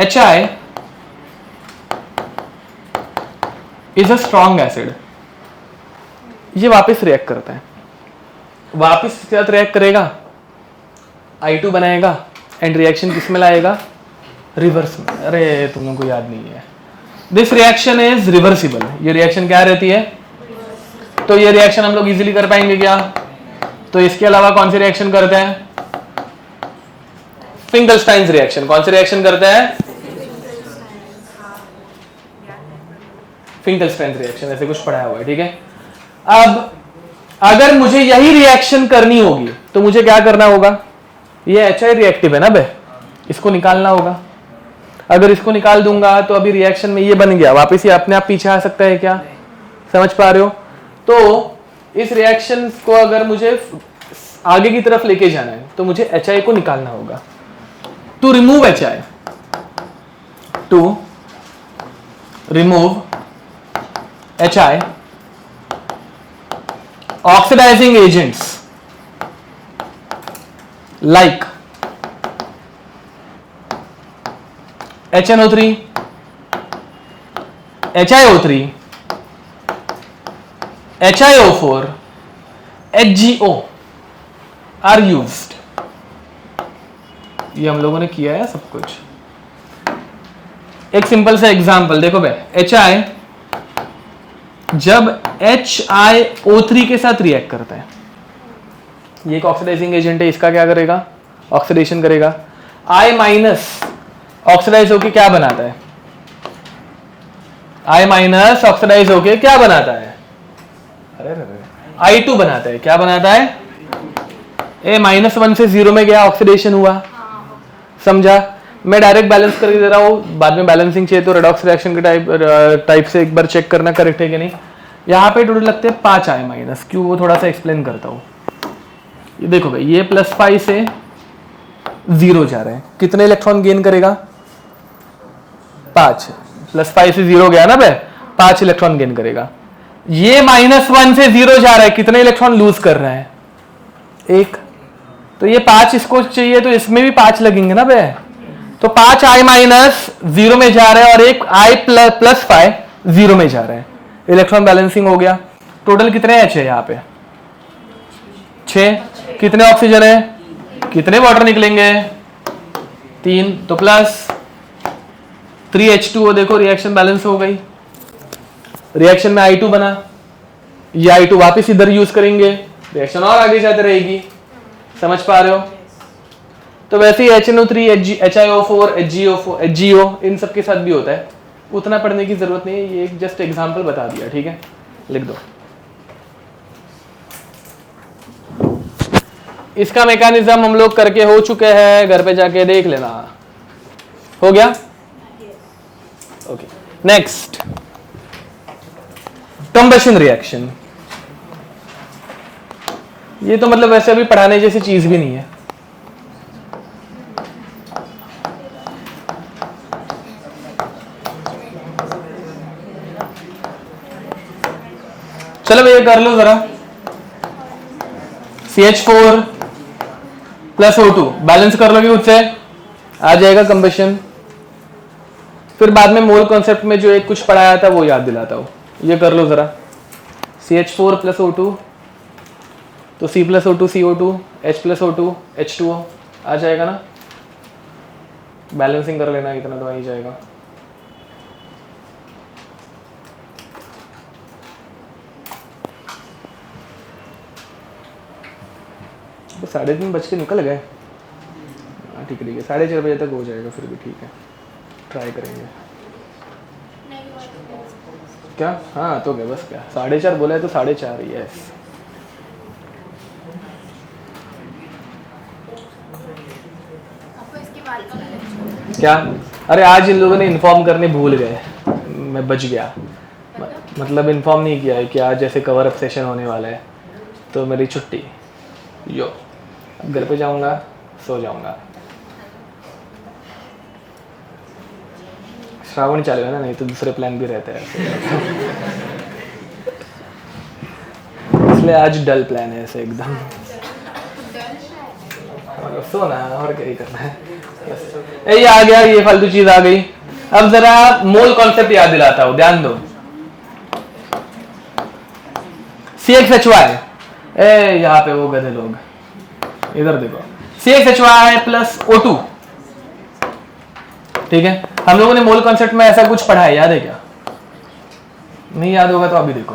HI is a strong acid, ये वापस रिएक्ट करता है, वापस इसके साथ रिएक्ट करेगा, I2 बनाएगा एंड रिएक्शन किस में लाएगा? रिवर्स में। अरे तुम लोगों को याद नहीं है, दिस रिएक्शन इज रिवर्सिबल। ये रिएक्शन क्या रहती है? तो ये रिएक्शन हम लोग इजीली कर पाएंगे क्या? तो इसके अलावा कौन सी रिएक्शन करते हैं? फिंकलस्टाइन्स रिएक्शन। कौन सी रिएक्शन करते हैं? फिंकलस्टाइन्स रिएक्शन, ऐसे कुछ पढ़ाया हुआ है, ठीक है। अब अगर मुझे यही रिएक्शन करनी होगी तो मुझे क्या करना होगा? ये HI रिएक्टिव है ना बे, इसको निकालना होगा। अगर इसको निकाल दूंगा तो अभी रिएक्शन में ये बन गया, वापस ये अपने आप पीछे आ सकता है क्या? समझ पा रहे हो? तो इस रिएक्शन को अगर मुझे आगे की तरफ लेके जाना है तो मुझे HI को निकालना होगा। To remove HI, to remove HI, oxidizing agents like HNO3, HiO3, HiO4, HgO are used। ये हम लोगों ने किया है सब कुछ। एक सिंपल सा एग्जांपल देखो भाई, HI जब HiO3 के साथ रिएक्ट करता है, ये एक ऑक्सीडाइजिंग एजेंट है, इसका क्या करेगा? ऑक्सीडेशन करेगा। I माइनस ऑक्सीडाइज होके क्या बनाता है? I माइनस ऑक्सीडाइज होके क्या बनाता है? I2 बनाता है। क्या बनाता है? -1 से 0 में गया, ऑक्सीडेशन हुआ। समझा? मैं डायरेक्ट बैलेंस करके दे रहा हूँ, बाद में बैलेंसिंग चाहिए तो रेडॉक्स रिएक्शन के टाइप से एक बार चेक करना करेक्ट है कि नहीं। यहाँ पे टोटल लगते हैं 5 I माइनस, क्यों वो थोड़ा सा एक्सप्लेन करता हूँ। ये देखो भाई, ये +5 से 0 जा रहे हैं, कितने इलेक्ट्रॉन गेन करेगा? 5। +5 से 0 गया ना भाई, 5 इलेक्ट्रॉन गेन करेगा। ये -1 से 0 जा रहा है, कितने इलेक्ट्रॉन लूज कर रहा है? 1। तो ये 5 इसको चाहिए तो इसमें भी 5 लगेंगे ना भाई। तो 5 I माइनस 0 में जा रहा है और एक I प्लस 5 0 में जा रहा है। इलेक्ट्रॉन बैलेंसिंग हो गया। टोटल कितने H है यहाँ पे? 6। कितने ऑक्सीजन है? कितने वाटर निकलेंगे? 3। तो प्लस 3H2O, देखो रिएक्शन बैलेंस हो गई। रिएक्शन में I2 बना, ये I2 वापस इधर यूज करेंगे, रिएक्शन और आगे जाते रहेगी। समझ पा रहे हो? तो वैसे ही HNO3, HiO4, HgO इन सब के साथ भी होता है, उतना पढ़ने की जरूरत नहीं है, ये एक जस्ट एग्जांपल बता दिया, ठीक है। लिख दो। इसका मैकेनिज्म हम लोग करके हो चुके हैं, घर पे जाके देख लेना। हो गया? Okay, next combustion reaction. ये तो मतलब वैसे अभी पढ़ाने जैसी चीज भी नहीं है। चलो भैया कर लो जरा। CH4 + O2 बैलेंस कर लोगे, उससे आ जाएगा कंबशन। फिर बाद में मोल कॉन्सेप्ट में जो एक कुछ पढ़ाया था वो याद दिलाता हूं, ये कर लो जरा। CH4 + O2 तो C + O2 CO2, H + O2 H2O आ जाएगा ना। बैलेंसिंग कर लेना, इतना तो आ ही जाएगा। तो 3:30 बज के निकल गए। हाँ ठीक है, 4:30 बजे तक हो जाएगा, फिर भी ठीक है, ट्राई करेंगे। क्या? हाँ तो क्या, बस क्या 4:30 बोला है तो 4:30। यस। क्या? अरे आज इन लोगों ने इन्फॉर्म करने भूल गए, मैं बच गया। मतलब इन्फॉर्म नहीं किया है कि आज जैसे कवर अप सेशन होने वाला है तो मेरी छुट्टी, यो अब घर पे जाऊंगा, सो जाऊंगा। श्रावण चालू है ना, नहीं तो दूसरे प्लान भी रहते हैं इसलिए आज डल प्लान है ऐसे एकदम, सोना और क्या ही करना है। ये आ गया, ये फालतू चीज आ गई। अब जरा मोल कॉन्सेप्ट याद दिलाता हूं, ध्यान दो। CXHY, यहाँ पे वो गधे लोग, इधर देखो, CXHY प्लस O2, ठीक है। हम लोगों ने मोल कॉन्सेप्ट में ऐसा कुछ पढ़ा है, याद है क्या? नहीं याद होगा तो अभी देखो।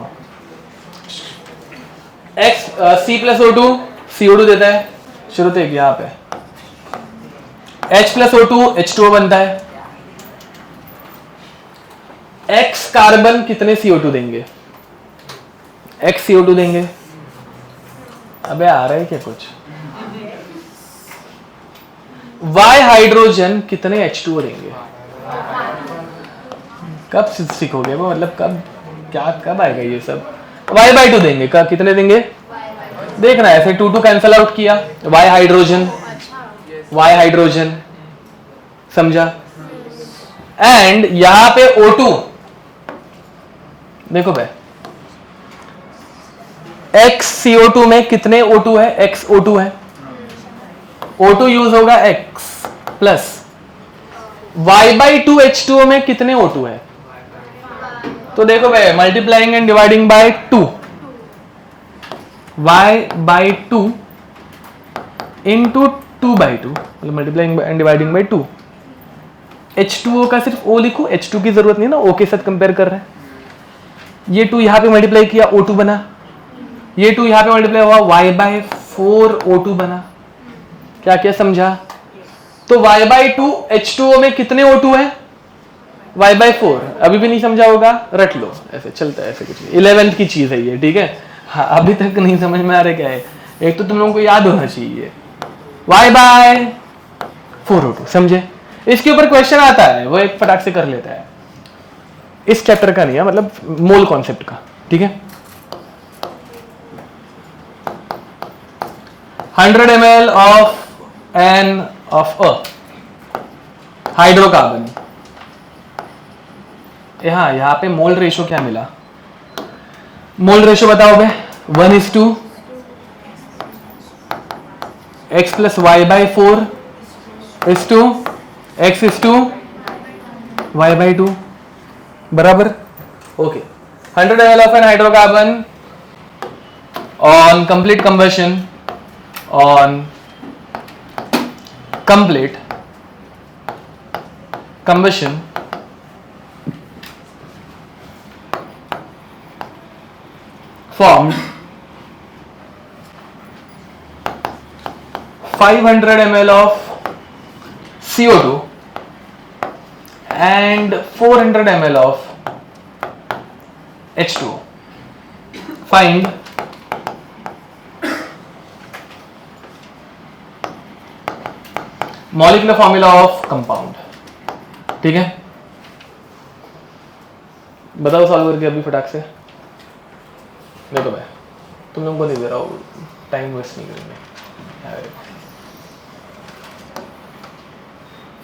C प्लस O2 CO2 देता है, शुरू से यहाँ पे H प्लस O2 H2O बनता है। X कार्बन कितने CO2 देंगे? X CO2 देंगे। अबे आ रहा है क्या कुछ? Y हाइड्रोजन कितने H2O देंगे? कब सीखोगे वो, मतलब कब, क्या कब आएगा ये सब? Y/2 देंगे। कब कितने देंगे? देखना है, ऐसे 2 कैंसल आउट किया, Y हाइड्रोजन, समझा? एंड यहां पे O2 देखो भाई, XCO2 में कितने O2 है? XO2 है, O2 यूज होगा X प्लस Y/2 H2O में कितने O2 है? तो देखो भाई, multiplying and dividing by 2, Y/2 into 2/2, मतलब multiplying and dividing by 2। H2O का सिर्फ O लिखो, H2 की जरूरत नहीं ना, O के साथ कंपेयर कर रहे हैं। ये 2 यहां पे मल्टीप्लाई किया, O2 बना। ये 2 यहां पे मल्टीप्लाई हुआ, Y/4 O2 बना। क्या क्या समझा? तो Y/2 H2O में कितने O2 है? Y/4। अभी भी नहीं समझा होगा, रट लो, ऐसे चलता है, ऐसे कुछ 11th की चीज है ये, ठीक है। हाँ, अभी तक नहीं समझ में आ रहा क्या है, एक तो तुम लोगों को याद होना चाहिए, Y/4 O2, समझे? इसके ऊपर क्वेश्चन आता है, वो एक फटाक से कर लेता है, इस चैप्टर का नहीं है, मतलब मोल कॉन्सेप्ट का, ठीक है। 100 ml of a हाइड्रोकार्बन। यहाँ पे मोल रेशो क्या मिला? मोल रेशो बताओ बे, 1:2 x plus Y/4 is to x is to Y/2 बराबर, okay. 100 ml of an hydrocarbon on complete combustion, on complete combustion formed 500 ml of CO2 and 400 ml of H2O. Find molecular formula of compound, ठीक है। बताओ solve करके अभी फटाक से। देखो भाई, तुम लोगों को नहीं दे रहा हूँ, टाइम वेस्ट नहीं करेंगे,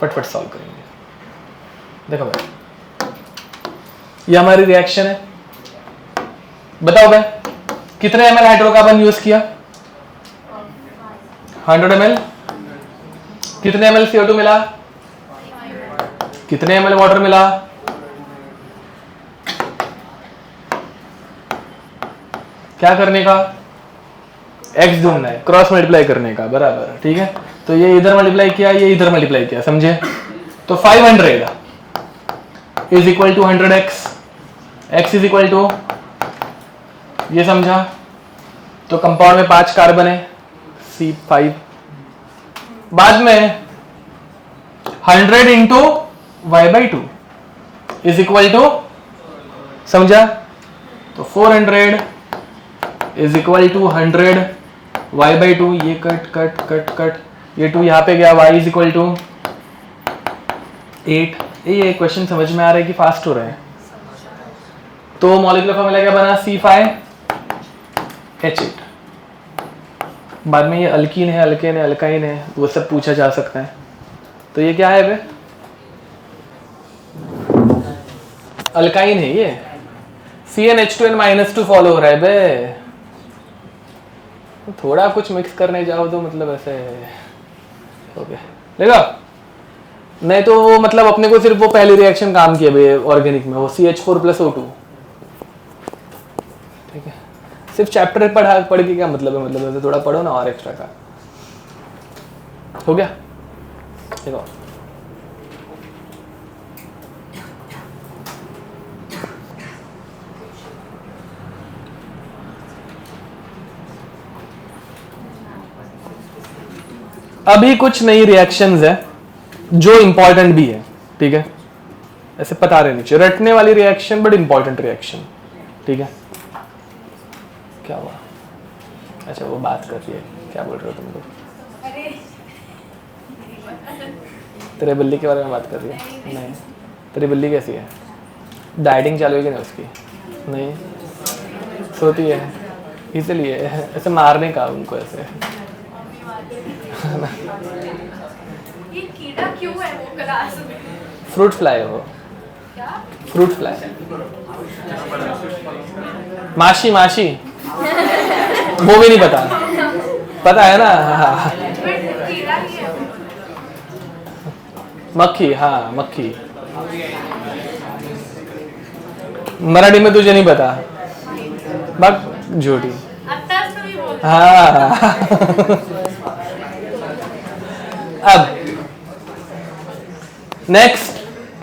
फटफट सॉल्व करेंगे। देखो भाई, ये हमारी रिएक्शन है। बताओ भाई, कितने ml हाइड्रोकार्बन यूज किया? 100 ml। कितने ml CO2 मिला? कितने ml वाटर मिला? क्या करने का? x ढूंढना है, क्रॉस मल्टीप्लाई करने का, बराबर, ठीक है। तो ये इधर मल्टीप्लाई किया, ये इधर मल्टीप्लाई किया, समझे? तो 500 is equal to 100x, x is equal to, ये समझा? तो कंपाउंड में 5 कार्बन है, C5। बाद में 100 into Y/2 is equal to, समझा? तो 400 इज इक्वल टू 100 Y/2, ये कट कट कट कट, ये 2 यहाँ पे गया, y इज इक्वल टू 8। ये क्वेश्चन समझ में आ रहा है कि फास्ट हो रहा है? तो मॉलिक्यूलर फॉर्मूला क्या बना, C5H8। बाद में ये अल्कीन है, अल्केन है, अल्काइन है, वो सब पूछा जा सकता है। तो ये क्या है बे, अल्काइन है ये। CnH2n-2 फॉलो हो रहा है बे। थोड़ा कुछ मिक्स करने जाओ तो मतलब ऐसे हो गया लेगा, नहीं तो वो मतलब अपने को सिर्फ वो पहली रिएक्शन काम किया बे ऑर्गेनिक में, वो CH4+O2। ठीक है, सिर्फ चैप्टर पढ़ के क्या मतलब है, मतलब ऐसे थोड़ा पढ़ो ना और एक्स्ट्रा का। हो गया देखो, अभी कुछ नई रिएक्शंस है जो इंपॉर्टेंट भी है। ठीक है, ऐसे पता रहनी चाहिए, रटने वाली रिएक्शन बट इंपॉर्टेंट रिएक्शन। ठीक है, क्या हुआ, अच्छा वो बात कर रही है, क्या बोल रहे हो तुम लोग, तेरे बिल्ली के बारे में बात कर रही है? नहीं, तेरी बिल्ली कैसी है, डाइटिंग चालू है कि नहीं उसकी? नहीं, सोती है, इसलिए ऐसे मारने का उनको ऐसे। ये कीड़ा क्यों है वो क्लास में? फ्रूट फ्लाई है वो, क्या? फ्रूट फ्लाई, माशी माशी, वो भी नहीं पता, पता है ना? हाँ। बट कीड़ा ही है वो। मक्खी, हाँ मक्खी, मराठी में तुझे नहीं पता, बक झूठी। अत्तास तो भी बोल। हाँ। अब नेक्स्ट,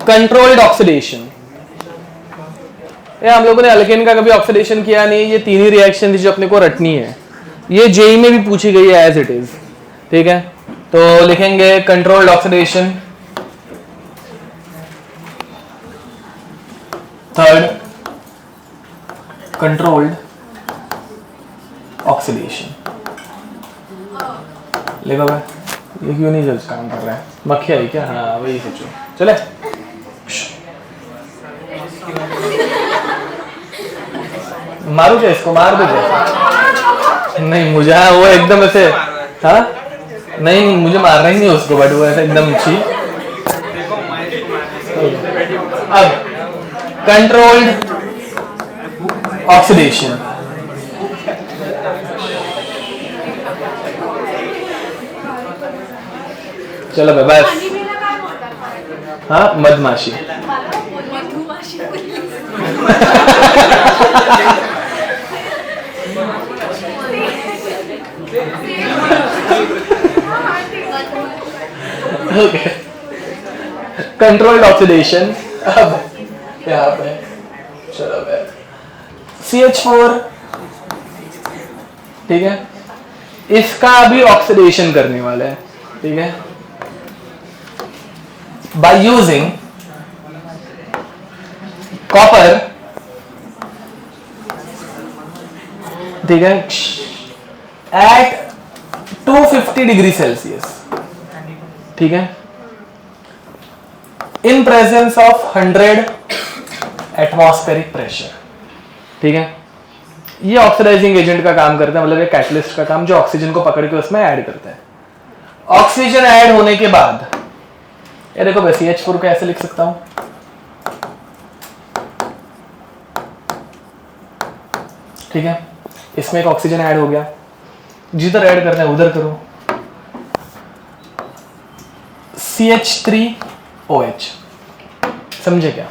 कंट्रोल्ड ऑक्सीडेशन। ये हम लोगों ने अल्केन का कभी ऑक्सीडेशन किया नहीं, ये तीन ही रिएक्शन थी जो अपने को रटनी है, ये जेई में भी पूछी गई है एज इट इज। ठीक है, तो लिखेंगे controlled oxidation, third controlled oxidation. लेगा भाई, ये क्यों नहीं जल्द काम कर रहा है, मक्खी आई क्या? हाँ वही सोचो, चले मारू क्या इसको, मार दो क्या? नहीं मुझे, हाँ वो एकदम ऐसे, हाँ नहीं मुझे मारना ही नहीं उसको, बट वो ऐसे एकदम अच्छी। अब कंट्रोल्ड ऑक्सीडेशन, चलो भाई बस। पानी में लगा होता है। हाँ मधमाशी, मधुमाशी ओके, कंट्रोल्ड ऑक्सीडेशन। अब यहाँ पे चलो भाई, CH4, ठीक है, इसका अभी ऑक्सीडेशन करने वाला है। ठीक है, बाय यूजिंग कॉपर, ठीक है, एट 250 डिग्री सेल्सियस। ठीक है, इन प्रेजेंस ऑफ 100 एटमॉस्फेरिक प्रेशर। ठीक है, ये ऑक्सीडाइजिंग एजेंट का काम करता है, मतलब ये कैटलिस्ट का काम, जो ऑक्सीजन को पकड़ के उसमें ऐड करता है। ऑक्सीजन ऐड होने के बाद ये देखो वैसे CH4 को ऐसे लिख सकता हूं, ठीक है, इसमें एक ऑक्सीजन ऐड हो गया, जिधर ऐड करना है उधर करो, CH3OH, समझे क्या?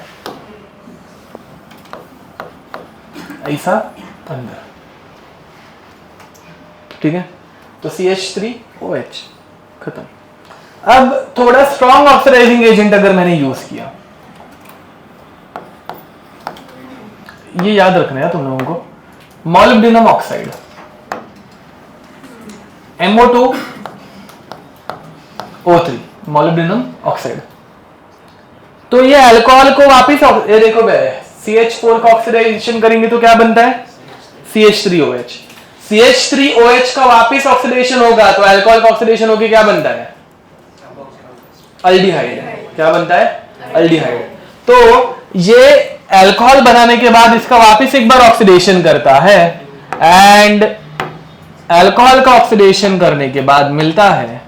ऐसा अंदर, ठीक है, तो CH3OH खत्म। अब थोड़ा स्ट्रॉन्ग ऑक्सीडाइजिंग एजेंट अगर मैंने यूज किया, ये याद रखना है तुम लोगों को, molybdenum oxide, MO2O3, molybdenum oxide, तो ये अल्कोहल को वापिस, ये देखो CH4 का ऑक्सीडाइजेशन करेंगे तो क्या बनता है? CH3OH। CH3OH का वापिस ऑक्सीडेशन होगा तो अल्कोहल का ऑक्सीडेशन होकर क्या बनता है? अल्डिहाइड। क्या बनता है? अल्डिहाइड। तो ये अल्कोहल बनाने के बाद इसका वापस एक बार ऑक्सीडेशन करता है एंड अल्कोहल का ऑक्सीडेशन करने के बाद मिलता है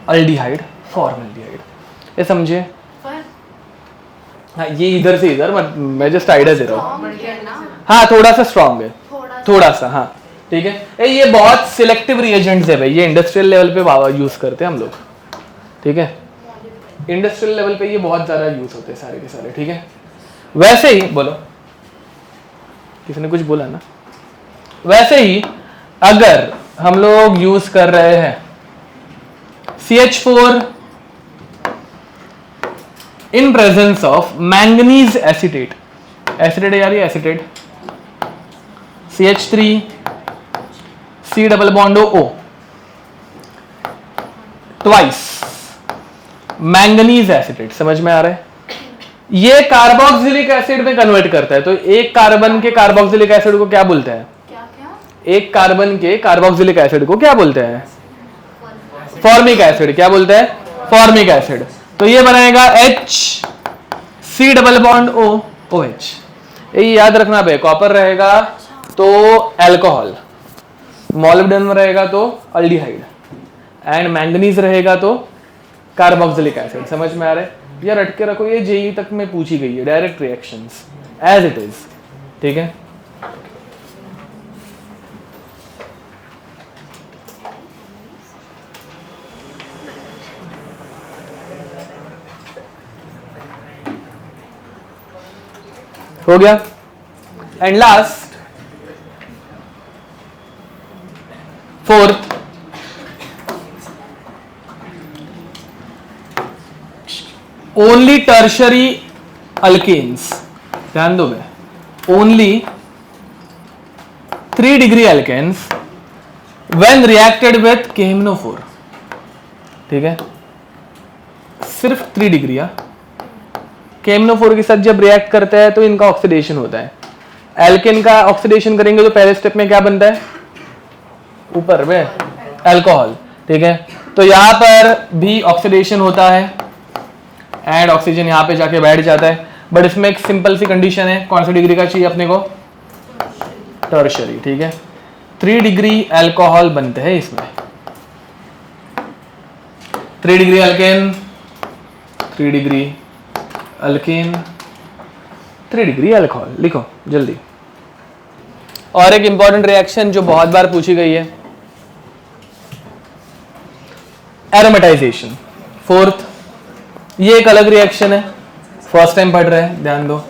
अल्डिहाइड, फॉर्मल्डिहाइड। ये समझे? पर हाँ, ये इधर से इधर मैं जस्ट आइडिया दे रहा हूँ। फॉर्म है ना, हाँ, थोड़ा सा स्ट्रांग है, थोड़ा सा। हाँ ठीक है, ये बहुत सिलेक्टिव रिएजेंट्स है भाई, ये इंडस्ट्रियल लेवल पे यूज करते हैं हम लोग। ठीक है, इंडस्ट्रियल लेवल पे ये बहुत ज्यादा यूज होते हैं सारे के सारे। ठीक है, वैसे ही बोलो, किसी ने कुछ बोला ना? वैसे ही अगर हम लोग यूज कर रहे हैं CH4 in presence of manganese acetate, acetate यार, ये acetate, CH3 C double bond O twice manganese acetate. समझ में आ रहा है? ये कार्बोक्सिलिक एसिड में कन्वर्ट करता है। तो एक कार्बन के कार्बोक्सिलिक एसिड को क्या बोलते हैं? क्या क्या एक कार्बन के कार्बोक्सिलिक एसिड को क्या बोलते हैं? Formic acid. क्या बोलते हैं? Formic acid. तो ये बनाएगा H C double bond O OH। ये याद रखना भाई, कॉपर रहेगा तो अल्कोहल, मॉलिब्डेनम रहेगा तो अल्डिहाइड एंड मैंगनीज रहेगा तो कार्बोक्सिलिक एसिड। समझ में आ रहा है? यार रट के रखो, ये जेई तक में पूछी गई है, direct reactions as it is. ठीक है, हो गया। And last fourth, only tertiary alkenes. ध्यान दो भाई, only 3 degree alkenes when reacted with KMnO4। ठीक है, सिर्फ 3 डिग्री। KMnO4 के साथ जब रिएक्ट करता है तो इनका ऑक्सीडेशन होता है। एल्केन का ऑक्सीडेशन करेंगे तो पहले स्टेप में क्या बनता है? ऊपर में अल्कोहल। ठीक है, तो यहां पर भी ऑक्सीडेशन होता है एंड ऑक्सीजन यहाँ पे जाके बैठ जाता है। बट इसमें एक सिंपल सी कंडीशन है, कौन सी डिग्री का चाहिए अपने को? टर्शरी। ठीक है, 3 डिग्री अल्कोहल बनते हैं इसमें। 3 degree alkane, 3 degree alkane, 3 degree alcohol. लिखो जल्दी। और एक इंपॉर्टेंट रिएक्शन जो बहुत बार पूछी गई है, एरोमेटाइजेशन। फोर्थ, ये एक अलग रिएक्शन है, फर्स्ट टाइम पढ़ रहे हैं, ध्यान दो।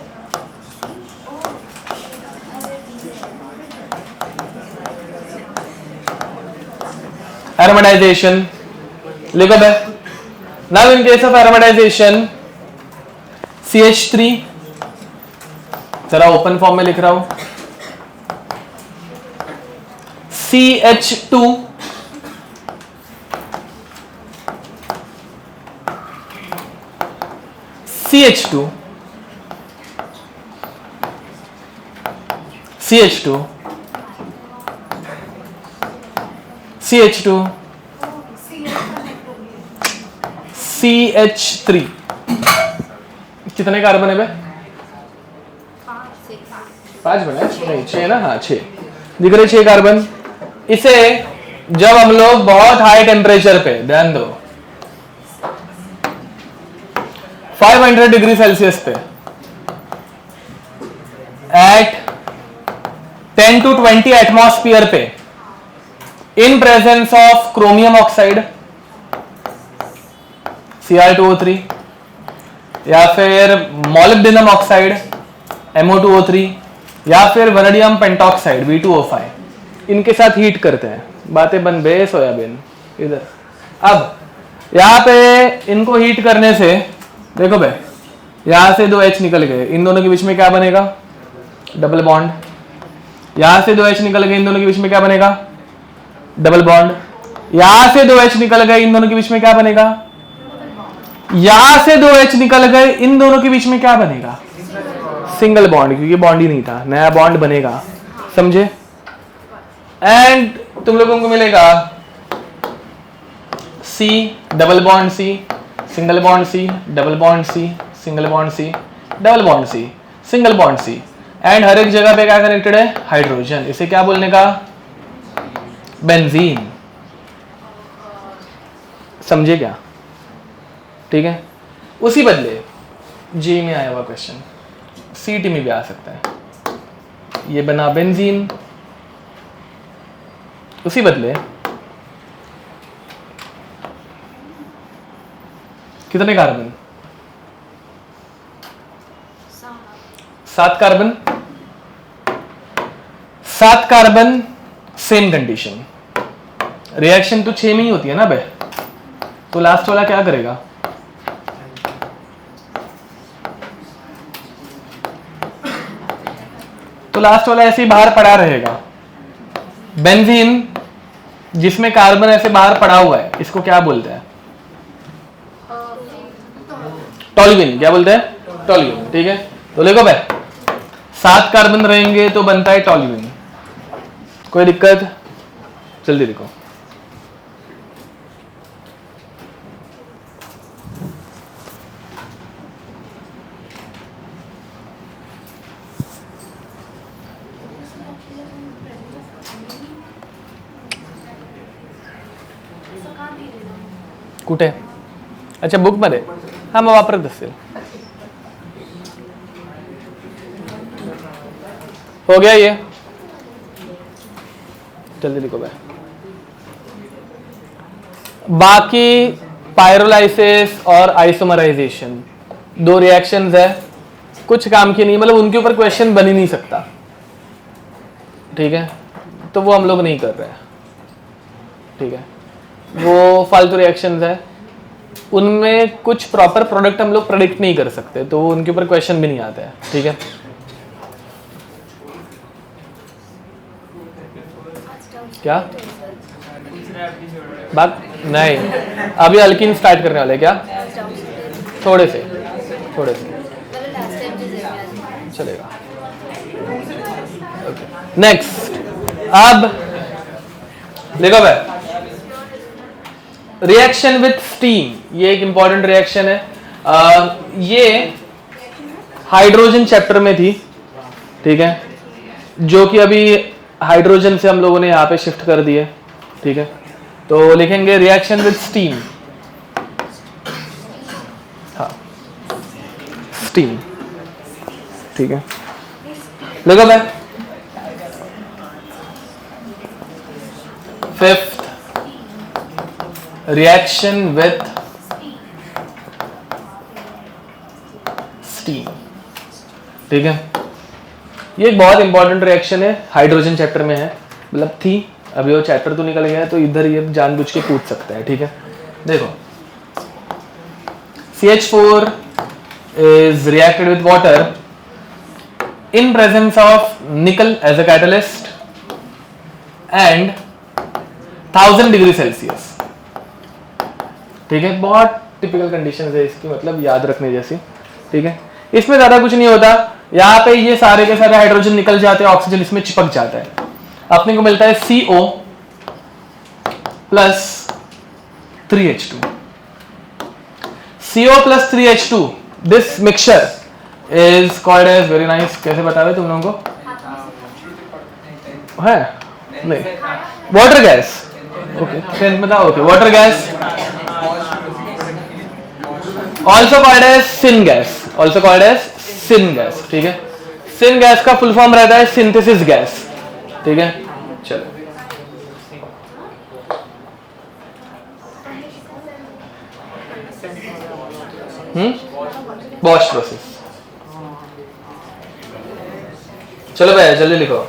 एरोमेटाइजेशन लिखो बे। Now in case of aromatization CH3, जरा ओपन फॉर्म में लिख रहा हूं, CH2 CH2 CH2 CH2 CH3। कितने कार्बन है बे? 5 बने? नहीं 6 ना? हाँ 6 दिख रहे, 6 कार्बन। इसे जब हम लोग बहुत हाई टेम्परेचर पे, ध्यान दो, 500 डिग्री सेल्सियस पे एट 10 to 20 एटमॉस्फेयर पे इन presence of chromium oxide Cr2O3 या फिर मॉलिब्डेनम ऑक्साइड MO2O3 या फिर वैनेडियम पेंटॉक्साइड V2O5, इनके साथ हीट करते हैं। बातें बन बे सोयाबीन इधर। अब यहाँ पे इनको हीट करने से देखो बे, यहां से 2 H निकल गए, इन दोनों के बीच में क्या बनेगा? Double bond. यहां से 2 H निकल गए, इन दोनों के बीच में क्या बनेगा? Double bond. यहां से 2 H निकल गए, इन दोनों के बीच में क्या बनेगा? यहां से 2 H निकल गए, इन दोनों के बीच में क्या बनेगा? सिंगल बॉन्ड, क्योंकि बॉन्ड ही नहीं था, नया बॉन्ड बनेगा। समझे? एंड तुम लोगों को मिलेगा C double bond C, single bond C, double bond C, single bond C, double bond C, single bond C, and हर एक जगह पे क्या कनेक्टेड है, हाइड्रोजन। इसे क्या बोलने का, बेंजीन। समझे क्या? ठीक है। उसी बदले जी में आया हुआ क्वेश्चन सीटी में भी आ सकता है, ये बना बेंजीन, उसी बदले कितने carbon, 7 carbon, 7 carbon, same condition, reaction तो 6 में ही होती है ना बे, तो लास्ट वाला क्या करेगा, तो लास्ट वाला ऐसे ही बाहर पड़ा रहेगा। बेंजीन जिसमें कार्बन ऐसे बाहर पड़ा हुआ है, इसको क्या बोलते हैं, टॉल्यूइन। क्या बोलते हैं, टॉल्यूइन। ठीक है, तो देखो भाई 7 कार्बन रहेंगे तो बनता है टॉल्यूइन। कोई दिक्कत, जल्दी देखो। कुठे, अच्छा बुक मध्ये, हा मग वापरत असेल। हो गया ये, जल्दी लिखो भाई। बाकी पायरोलाइसिस और आइसोमराइजेशन 2 रिएक्शंस है, कुछ काम की नहीं, मतलब उनके ऊपर क्वेश्चन बन ही नहीं सकता। ठीक है, तो वो हम लोग नहीं कर रहे हैं। ठीक है, वो फालतू रिएक्शंस है, उनमें कुछ प्रॉपर प्रोडक्ट हम लोग प्रेडिक्ट नहीं कर सकते, तो उनके ऊपर क्वेश्चन भी नहीं आते हैं। ठीक है, क्या बात नहीं, अभी अल्कीन स्टार्ट करने वाले क्या, थोड़े से चलेगा। नेक्स्ट, अब देखो भाई, रिएक्शन विथ स्टीम, ये एक इंपॉर्टेंट रिएक्शन है। ये हाइड्रोजन चैप्टर में थी। ठीक है, जो कि अभी हाइड्रोजन से हम लोगों ने यहाँ पे शिफ्ट कर दिए। ठीक है, तो लिखेंगे रिएक्शन विथ स्टीम, हाँ स्टीम। ठीक है, देखो भाई, 5th रिएक्शन विथ स्टीम। ठीक है, ये एक बहुत इंपॉर्टेंट रिएक्शन है, हाइड्रोजन चैप्टर में है, मतलब थी, अभी वो चैप्टर तो निकल गया है, तो इधर ये जानबूझ के पूछ सकता है। ठीक है, देखो CH4 is reacted with water in presence of nickel as a catalyst and 1000 degree Celsius. ठीक है, बहुत टिपिकल कंडीशन है इसकी, मतलब याद रखने जैसी। ठीक है, इसमें ज्यादा कुछ नहीं होता, यहाँ पे ये सारे के सारे हाइड्रोजन निकल जाते हैं, ऑक्सीजन इसमें चिपक जाता है, अपने को मिलता है CO plus 3H2। CO plus 3H2, this mixture is called as, very nice, कैसे बतावे तुम लोगों को, है नहीं, वाटर गैस। ओके, बताओ। Okay, water gas, also called as syn gas, also called as syn gas. ठीक है, सिन गैस का फुल फॉर्म रहता है सिंथेसिस गैस। ठीक है, चलो बॉश प्रोसेस। चलो भाई जल्दी लिखो।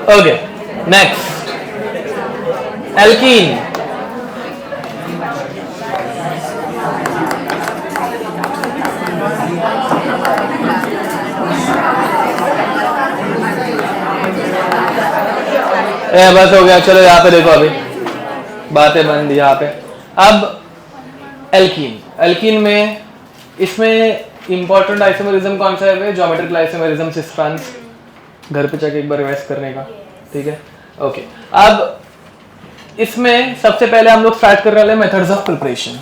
Okay, next, alkene. बस हो गया, चलो यहाँ पे देखो, अभी बातें बंद यहाँ पे। अब एल्कीन, एल्कीन में इसमें इंपॉर्टेंट आइसोमेरिज्म कौन सा है? ज्योमेट्रिकल आइसोमेरिज्म सिस ट्रांस, घर पे जाके एक बार रिवाइज करने का, ठीक है? ओके, अब इसमें सबसे पहले हम लोग स्टार्ट कर रहे हैं methods of preparation.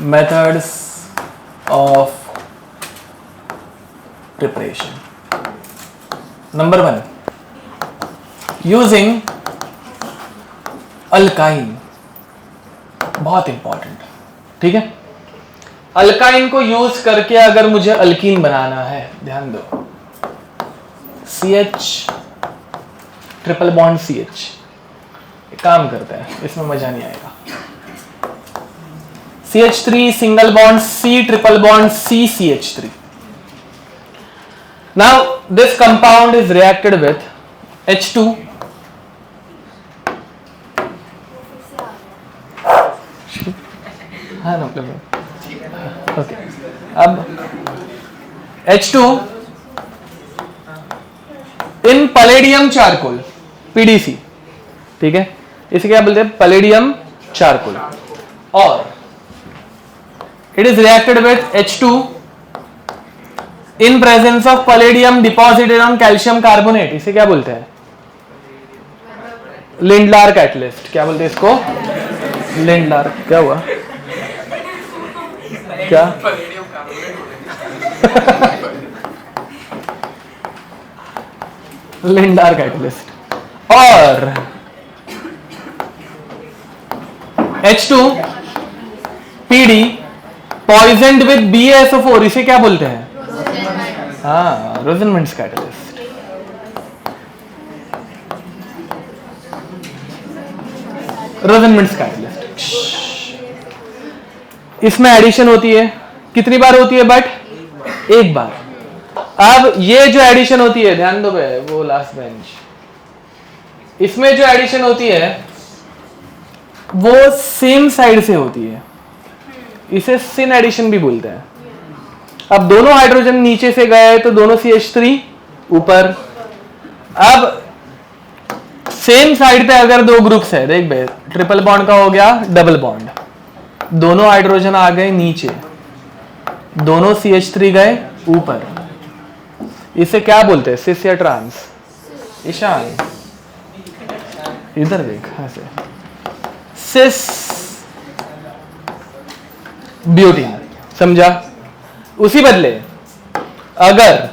Methods of preparation, number 1, using alkyne, बहुत इंपॉर्टेंट, ठीक है? अल्काइन को यूज करके अगर मुझे अल्कीन बनाना है, ध्यान दो, CH ट्रिपल बॉन्ड CH, एक काम करते हैं, इसमें मजा नहीं आएगा। CH3 single bond C triple bond C CH3। Now this compound is reacted with H2 हाँ ना, ओके, अब H2 इन पैलेडियम चारकोल PDC, ठीक है? इसे क्या बोलते हैं? Palladium charcoal. और it is reacted with H2 in presence of palladium deposited on calcium carbonate, इसे क्या बोलते हैं? Lindlar catalyst. क्या बोलते हैं इसको? लिंडलार। क्या हुआ? क्या? Lindlar catalyst. और H2 PD पॉइजन्ड विद BaSO4, इसे क्या बोलते हैं? हाँ, रोजेनमेंट्स कैटलिस्ट। रोजेनमेंट्स कैटलिस्ट। इसमें एडिशन होती है, कितनी बार होती है? बट एक बार। अब ये जो एडिशन होती है, ध्यान दो बे, वो लास्ट बेंच, इसमें जो एडिशन होती है वो सेम साइड से होती है, इसे सिन एडिशन भी बोलते हैं। अब दोनों हाइड्रोजन नीचे से गए तो दोनों CH3 ऊपर। अब सेम साइड पे अगर दो ग्रुप्स है, देख बे, ट्रिपल बॉन्ड का हो गया डबल बॉन्ड, दोनों हाइड्रोजन आ गए नीचे, दोनों CH3 गए ऊपर, इसे क्या बोलते हैं? सिस या ट्रांस? ईशान इधर देख, ऐसे सिस ब्यूटीन, समझा? उसी बदले अगर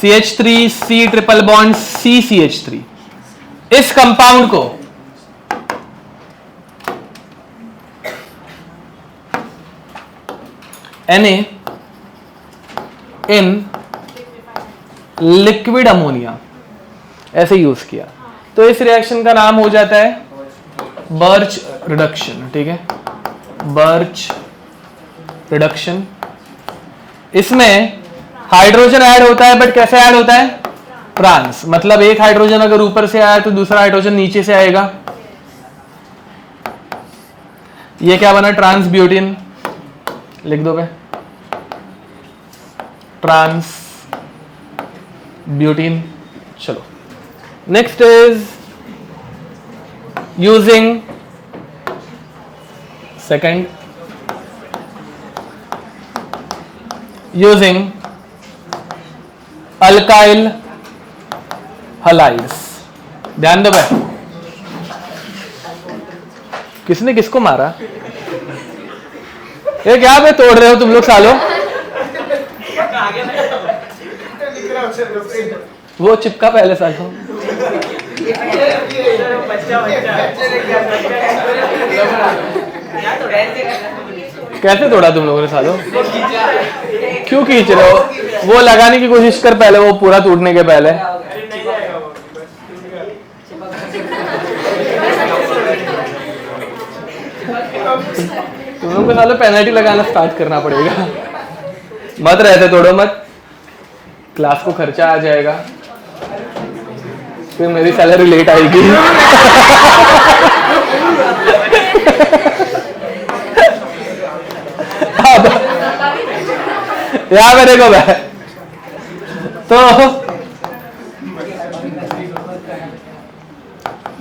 CH3 C triple bond C CH3, इस कंपाउंड को Na इन लिक्विड अमोनिया ऐसे यूज किया तो इस रिएक्शन का नाम हो जाता है बर्च रिडक्शन, ठीक है? Birch reduction. इसमें हाइड्रोजन ऐड होता है, बट कैसे ऐड होता है? ट्रांस, मतलब एक हाइड्रोजन अगर ऊपर से आया तो दूसरा हाइड्रोजन नीचे से आएगा। ये क्या बना? ट्रांस ब्यूटीन, लिख दो भाई, ट्रांस ब्यूटीन। चलो, next is using second, using alkyl halides. ध्यान दो भाई, किसने किसको मारा? ये क्या बे तोड़ रहे हो तुम लोग सालों? वो चिपका पहले सालों। कैसे तोड़ा तुम लोगों ने सालों? क्यों खींच रहे हो? वो लगाने की कोशिश कर पहले, वो पूरा टूटने के पहले। तुम लोग को सालों पेनल्टी लगाना स्टार्ट करना पड़ेगा। मत रहते तोड़ो मत, क्लास को खर्चा आ जाएगा, फिर मेरी सैलरी लेट आएगी। अब यहाँ पे देखो भाई, तो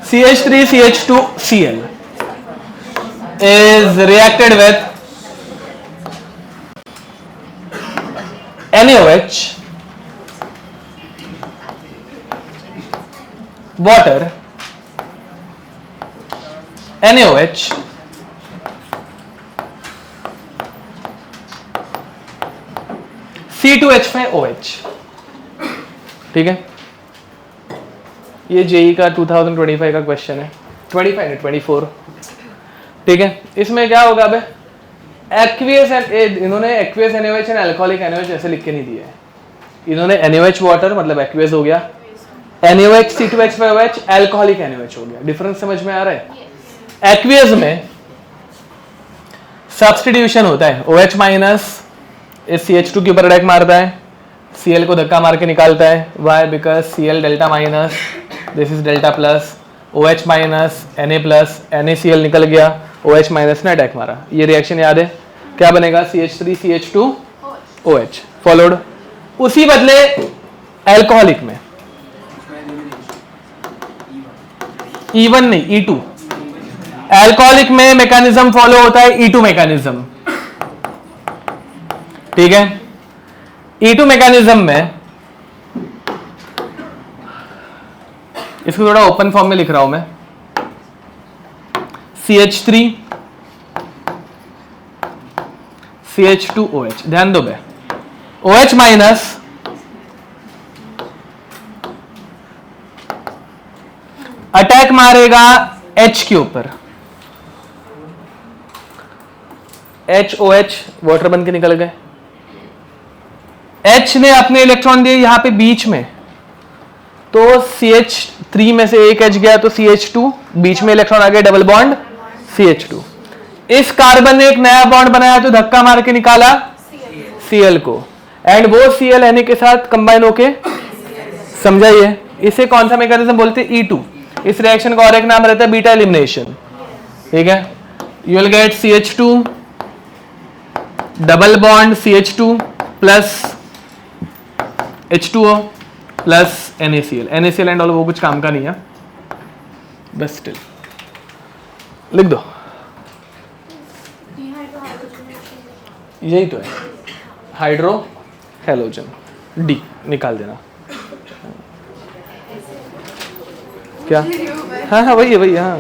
CH3 CH2 Cl is reacted with NaOH, water, NaOH, C2H5OH। ठीक है, ये जेई का 2025 का क्वेश्चन है, 25 नहीं 24। ठीक है, इसमें क्या होगा? अबे एक्वियस, इन्होंने aqueous NaOH and alcoholic NaOH ऐसे लिख के नहीं दिया है। इन्होंने NaOH वाटर मतलब एक्वियस हो गया, NaOH C2H5OH अल्कोहलिक NaOH हो गया। डिफरेंस समझ में आ रहा है? एक्वियस में सब्स्टिट्यूशन होता है, OH माइनस इस CH2 के ऊपर अटैक मारता है, Cl को धक्का मार के निकालता है। Why? Because Cl delta minus, this is delta plus, OH minus Na plus, NaCl निकल गया, OH माइनस ने अटैक मारा। ये रिएक्शन याद है? क्या बनेगा? CH3 CH2 OH followed. उसी बदले अल्कोहलिक में E1 नहीं E2, अल्कोहलिक में मैकेनिज्म फॉलो होता है E2 मैकेनिज्म। ठीक है, E2 मैकेनिज्म में इसको थोड़ा ओपन फॉर्म में लिख रहा हूं मैं, CH3 CH2OH। ध्यान दो बे, OH माइनस अटैक मारेगा H के ऊपर, HOH वाटर बन के निकल गए। H ने अपने इलेक्ट्रॉन दिए यहां पे बीच में, तो CH3 में से एक H गया तो CH2, बीच में इलेक्ट्रॉन आ गया, डबल बॉन्ड CH2। इस कार्बन ने एक नया बॉन्ड बनाया तो धक्का मार के निकाला Cl को, एंड वो Cl Na के साथ कंबाइन होके, समझाइए, इसे कौन सा मैकेनिज्म बोलते हैं? E2। इस रिएक्शन का और एक नाम रहता है बीटा एलिमिनेशन। ठीक है, you will get CH2 double bond CH2 plus H2O plus NaCl and all, वो कुछ काम का नहीं है, बस स्टिल लिख दो। यही तो है, हाइड्रो हेलोजन, डी निकाल देना। क्या? हाँ हाँ वही है, वही है, हाँ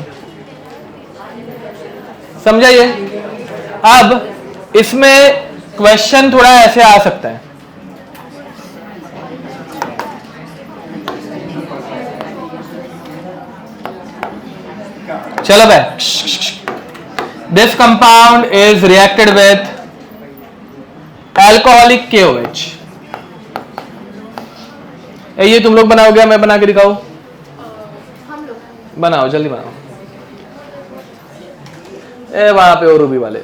समझाइए। अब इसमें क्वेश्चन थोड़ा ऐसे आ सकता है, चलो भाई, this compound is reacted with alcoholic KOH। ये तुम लोग बनाओगे, मैं बना के दिखाऊं? बनाओ, जल्दी बनाओ। वहां पे और रूबी वाले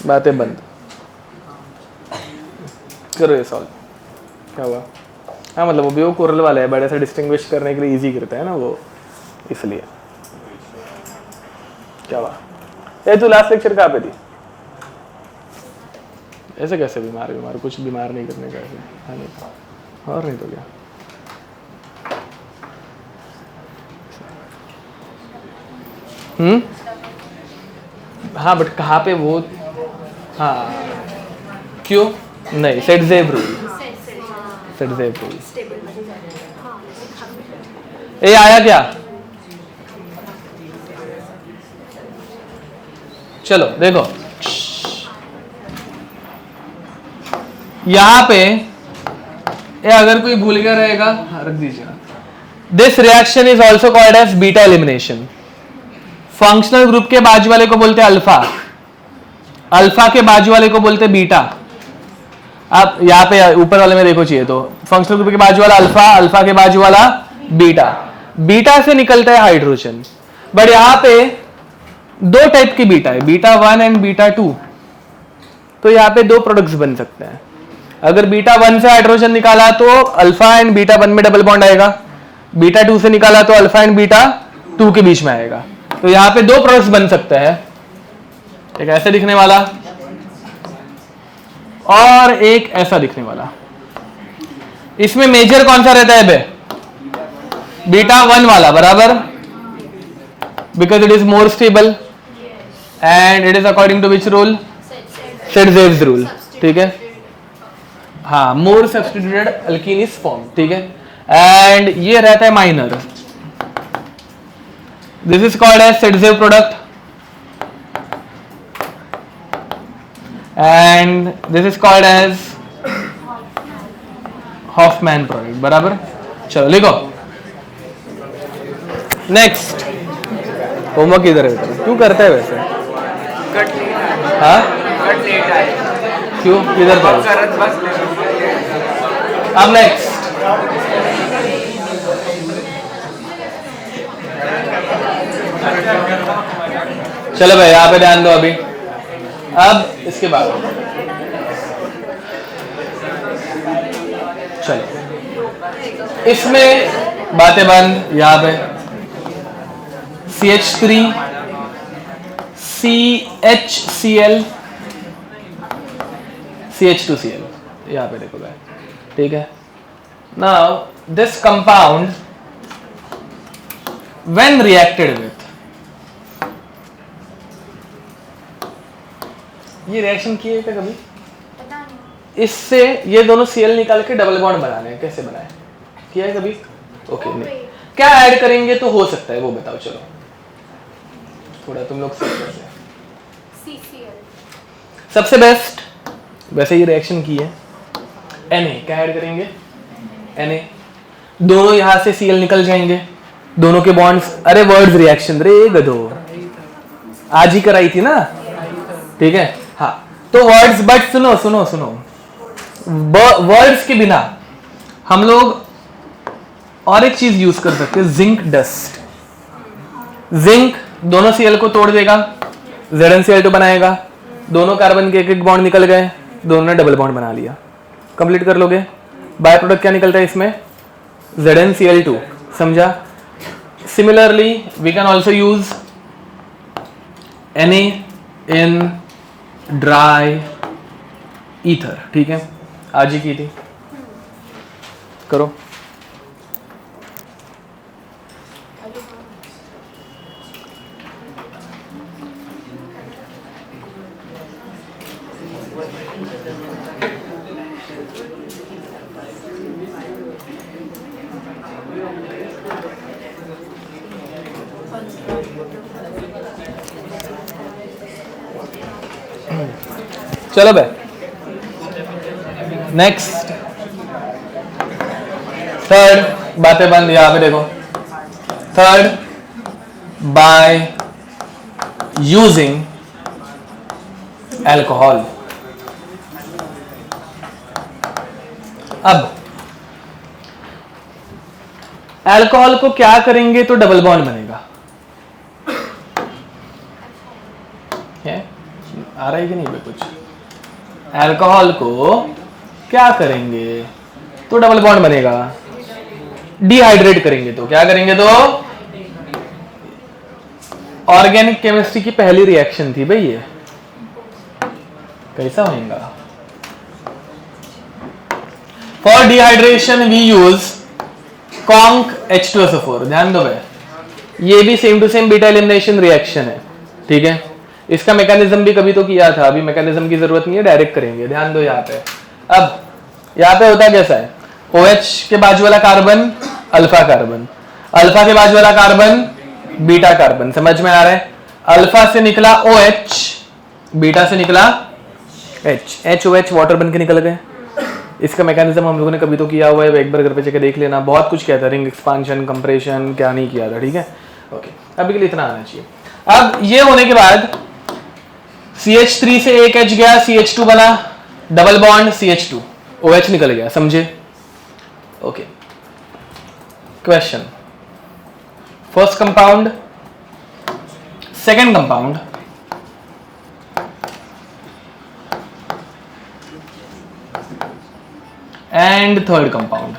बातें बंद करो, ये सॉल्व। क्या हुआ? हाँ मतलब वो भी वो कोरल वाले है, बड़े से डिस्टिंग्विश करने के लिए इजी करता है ना वो, इसलिए। क्या हुआ? तू लास्ट लेक्चर कहाँ पे थी? ऐसे कैसे बीमार कुछ बीमार नहीं करने का, ऐसे नहीं, और नहीं तो क्या। हाँ बट कहाँ पे वो? हाँ क्यों नहीं? सेट-ज़ेब रूल, सेट-ज़ेब रूल। ये आया क्या? चलो देखो, यहां पे ये अगर कोई भूल गया रहेगा रख दीजिएगा। This reaction is also called as beta elimination. Functional group के बाजू वाले को बोलते हैं अल्फा, अल्फा के बाजू वाले को बोलते हैं बीटा। आप यहाँ पे ऊपर वाले में देखो चाहिए तो, फंक्शनल ग्रुप के बाजू वाला अल्फा, अल्फा के बाजू वाला बीटा। बीटा से निकलता है हाइड्रोजन, बट यहाँ पे दो टाइप की बीटा है, बीटा 1 एंड बीटा 2। तो यहाँ पे दो प्रोडक्ट्स बन सकते हैं। अगर बीटा 1 से हाइड्रोजन निकाला तो अल्फा एंड बीटा 1 में डबल बॉन्ड आएगा, बीटा 2 से निकाला तो अल्फा एंड बीटा 2 के बीच में आएगा। तो यहाँ पे दो प्रोडक्ट्स बन सकते हैं, एक ऐसे दिखने वाला और एक ऐसा दिखने वाला। इसमें मेजर कौन सा रहता है बे? बीटा 1 वाला, बराबर। because it is more stable and it is according to which rule? Sedze's rule. ठीक है, हाँ, more substituted alkene is formed. ठीक है, and ये रहता है minor. This is called as Sedzev product and this is called as Hoffman product. बराबर, चलो लिखो. नेक्स्ट, होमवर्क इधर है बेटा. क्यों करता है वैसे? कट लेट आया. हाँ, कट लेट आया. क्यों किधर था? करत बस. अब नेक्स्ट, चलो भाई यहाँ पे ध्यान दो अभी. अब इसके बाद चलो इसमें बातें बंद. यहाँ पे CH3 CHCl CH2Cl यहाँ पे देखो भाई. ठीक है, now this compound when reacted with, ये रिएक्शन किए थे कभी? पता नहीं. इससे ये दोनों Cl निकाल के डबल बॉन्ड बनाने हैं. कैसे बनाए? किया है कभी? ओके, नहीं. क्या ऐड करेंगे तो हो सकता है वो बताओ. चलो थोड़ा तुम लोग सीख कैसे. CCl. सबसे बेस्ट, वैसे ये रिएक्शन की है. Na क्या ऐड करेंगे? Na. दोनों यहां से Cl निकल जाएंगे, दोनों के बॉन्ड्स. अरे वर्ड्स रिएक्शन रे गधो, आज ही कराई थी ना. ठीक है, हाँ. तो वर्ड्स, बट सुनो सुनो सुनो, वर्ड्स के बिना हम लोग और एक चीज यूज कर सकते हैं, जिंक डस्ट. जिंक दोनों Cl को तोड़ देगा, ZnCl2 बनाएगा, दोनों कार्बन के एक एक बॉन्ड निकल गए, दोनों ने डबल बॉन्ड बना लिया. कंप्लीट कर लोगे. बाय प्रोडक्ट क्या निकलता है इसमें? ZnCl2. समझा? Similarly we can also use Na in dry ether. ठीक है, आज ही की थी, करो. चलो भाई, नेक्स्ट थर्ड. बातें बंद. यहां पे देखो. Third, by using alcohol. अब एल्कोहल को क्या करेंगे तो डबल बॉन्ड बनेगा? है? आ रहा है कि नहीं भाई कुछ? एल्कोहल को क्या करेंगे तो डबल बॉन्ड बनेगा? डिहाइड्रेट करेंगे तो क्या करेंगे? तो ऑर्गेनिक केमिस्ट्री की पहली रिएक्शन थी भाई ये. कैसा होगा? For dehydration we use conc H2SO4. ध्यान दो भाई, ये भी same to same beta elimination reaction है. ठीक है, इसका मैकेनिज्म भी कभी तो किया था, अभी मैकेनिज्म की जरूरत नहीं है, डायरेक्ट करेंगे. ध्यान दो यहाँ पे. अब यहाँ पे होता कैसा है? OH के बाजू वाला कार्बन अल्फा कार्बन, अल्फा के बाजू वाला कार्बन बीटा कार्बन. समझ में आ रहा है? अल्फा से निकला OH, बीटा से निकला H, HOH वाटर बन के निकल गए. इसका मैकेनिज्म हम लोगों ने कभी तो किया हुआ है, एक बार घर पे जाके देख लेना. बहुत कुछ किया था, रिंग एक्सपांशन, कंप्रेशन, क्या नहीं किया था. ठीक है, ओके, अभी के लिए इतना आना चाहिए. अब ये होने के बाद CH3 से एक H गया, CH2 बना, डबल बॉन्ड CH2, OH निकल गया. समझे? Okay. Question, first compound, second compound, and third compound,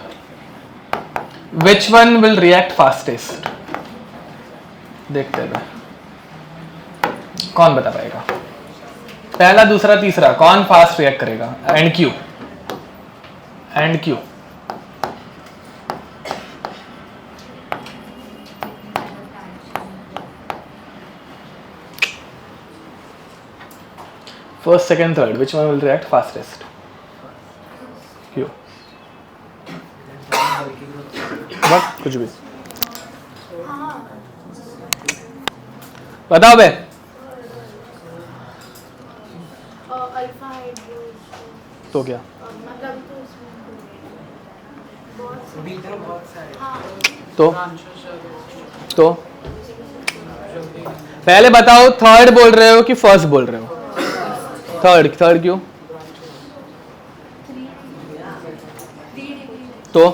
which one will react fastest? देखते हैं कौन बता पाएगा. पहला, दूसरा, तीसरा कौन फास्ट रिएक्ट करेगा? And Q, and Q. First second third which one will react fastest? क्यों? बट कुछ भी बताओ बे। अल्फा हाइड्रो तो क्या? मतलब तो उसमें बहुत बीच में बहुत सारे हाँ तो पहले बताओ थर्ड बोल रहे हो कि फर्स्ट बोल रहे हो? थर्ड। थर्ड क्यों? तो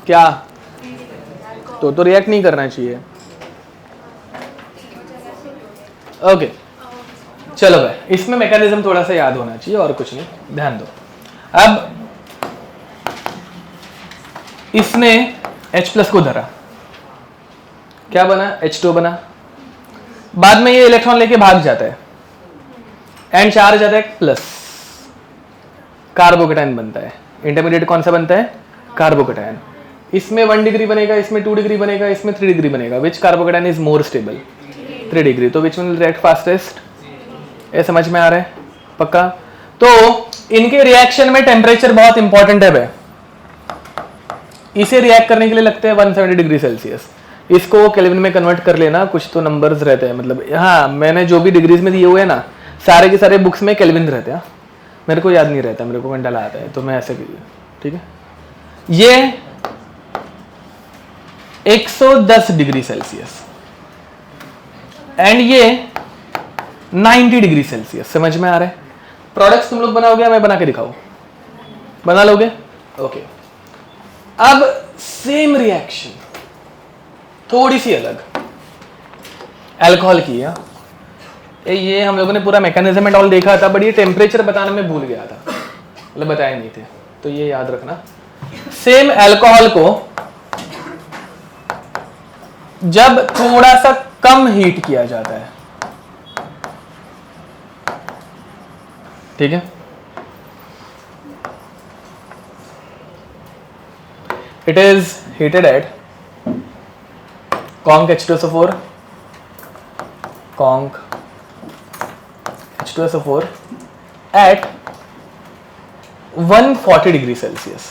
क्या? तो रिएक्ट नहीं करना चाहिए। ओके चलो भाई, इसमें मैकेनिज्म थोड़ा सा याद होना चाहिए और कुछ नहीं, ध्यान दो। अब इसने H+ को धरा, क्या बना? H2 बना। बाद में ये इलेक्ट्रॉन लेके भाग जाता है एंड चार्ज आता है प्लस, कार्बोकेटायन बनता है। इंटरमीडिएट कौन सा बनता है? कार्बोकेटायन। इसमें 1 डिग्री बनेगा, इसमें 2 डिग्री बनेगा, इसमें 3 डिग्री बनेगा। Which carbocation is more stable? 3 degree. तो विच विल रिएक्ट फास्टेस्ट? ये समझ में आ रहा है? पक्का? तो इनके रिएक्शन में टेम्परेचर बहुत इंपॉर्टेंट है भाई। इसे रिएक्ट करने के लिए लगते हैं 170 डिग्री सेल्सियस। इसको केल्विन में कन्वर्ट कर लेना, कुछ तो नंबर्स रहते हैं, मतलब हाँ मैंने जो भी डिग्रीज में दिए हुए हैं ना, सारे के सारे बुक्स में केल्विन रहते हैं। मेरे को याद नहीं रहता, मेरे को घंटा आता है, तो मैं ऐसे कीजिए, ठीक है। ये 110 डिग्री सेल्सियस एंड ये 90 डिग्री सेल्सियस। समझ में आ रहा है? प्रोडक्ट्स तुम लोग बनाओगे या मैं बना के दिखाऊं? बना लोगे? ओके। अब सेम रिएक्शन थोड़ी सी अलग अल्कोहल की है। ये हम लोगों ने पूरा मैकेनिज्म एंड ऑल देखा था, बट ये टेम्परेचर बताने में भूल गया था, मतलब बताए नहीं थे, तो ये याद रखना। सेम अल्कोहल को जब थोड़ा सा कम हीट किया जाता है, ठीक है, it is heated at conc H2SO4 conc H2SO4 at 140 degree Celsius.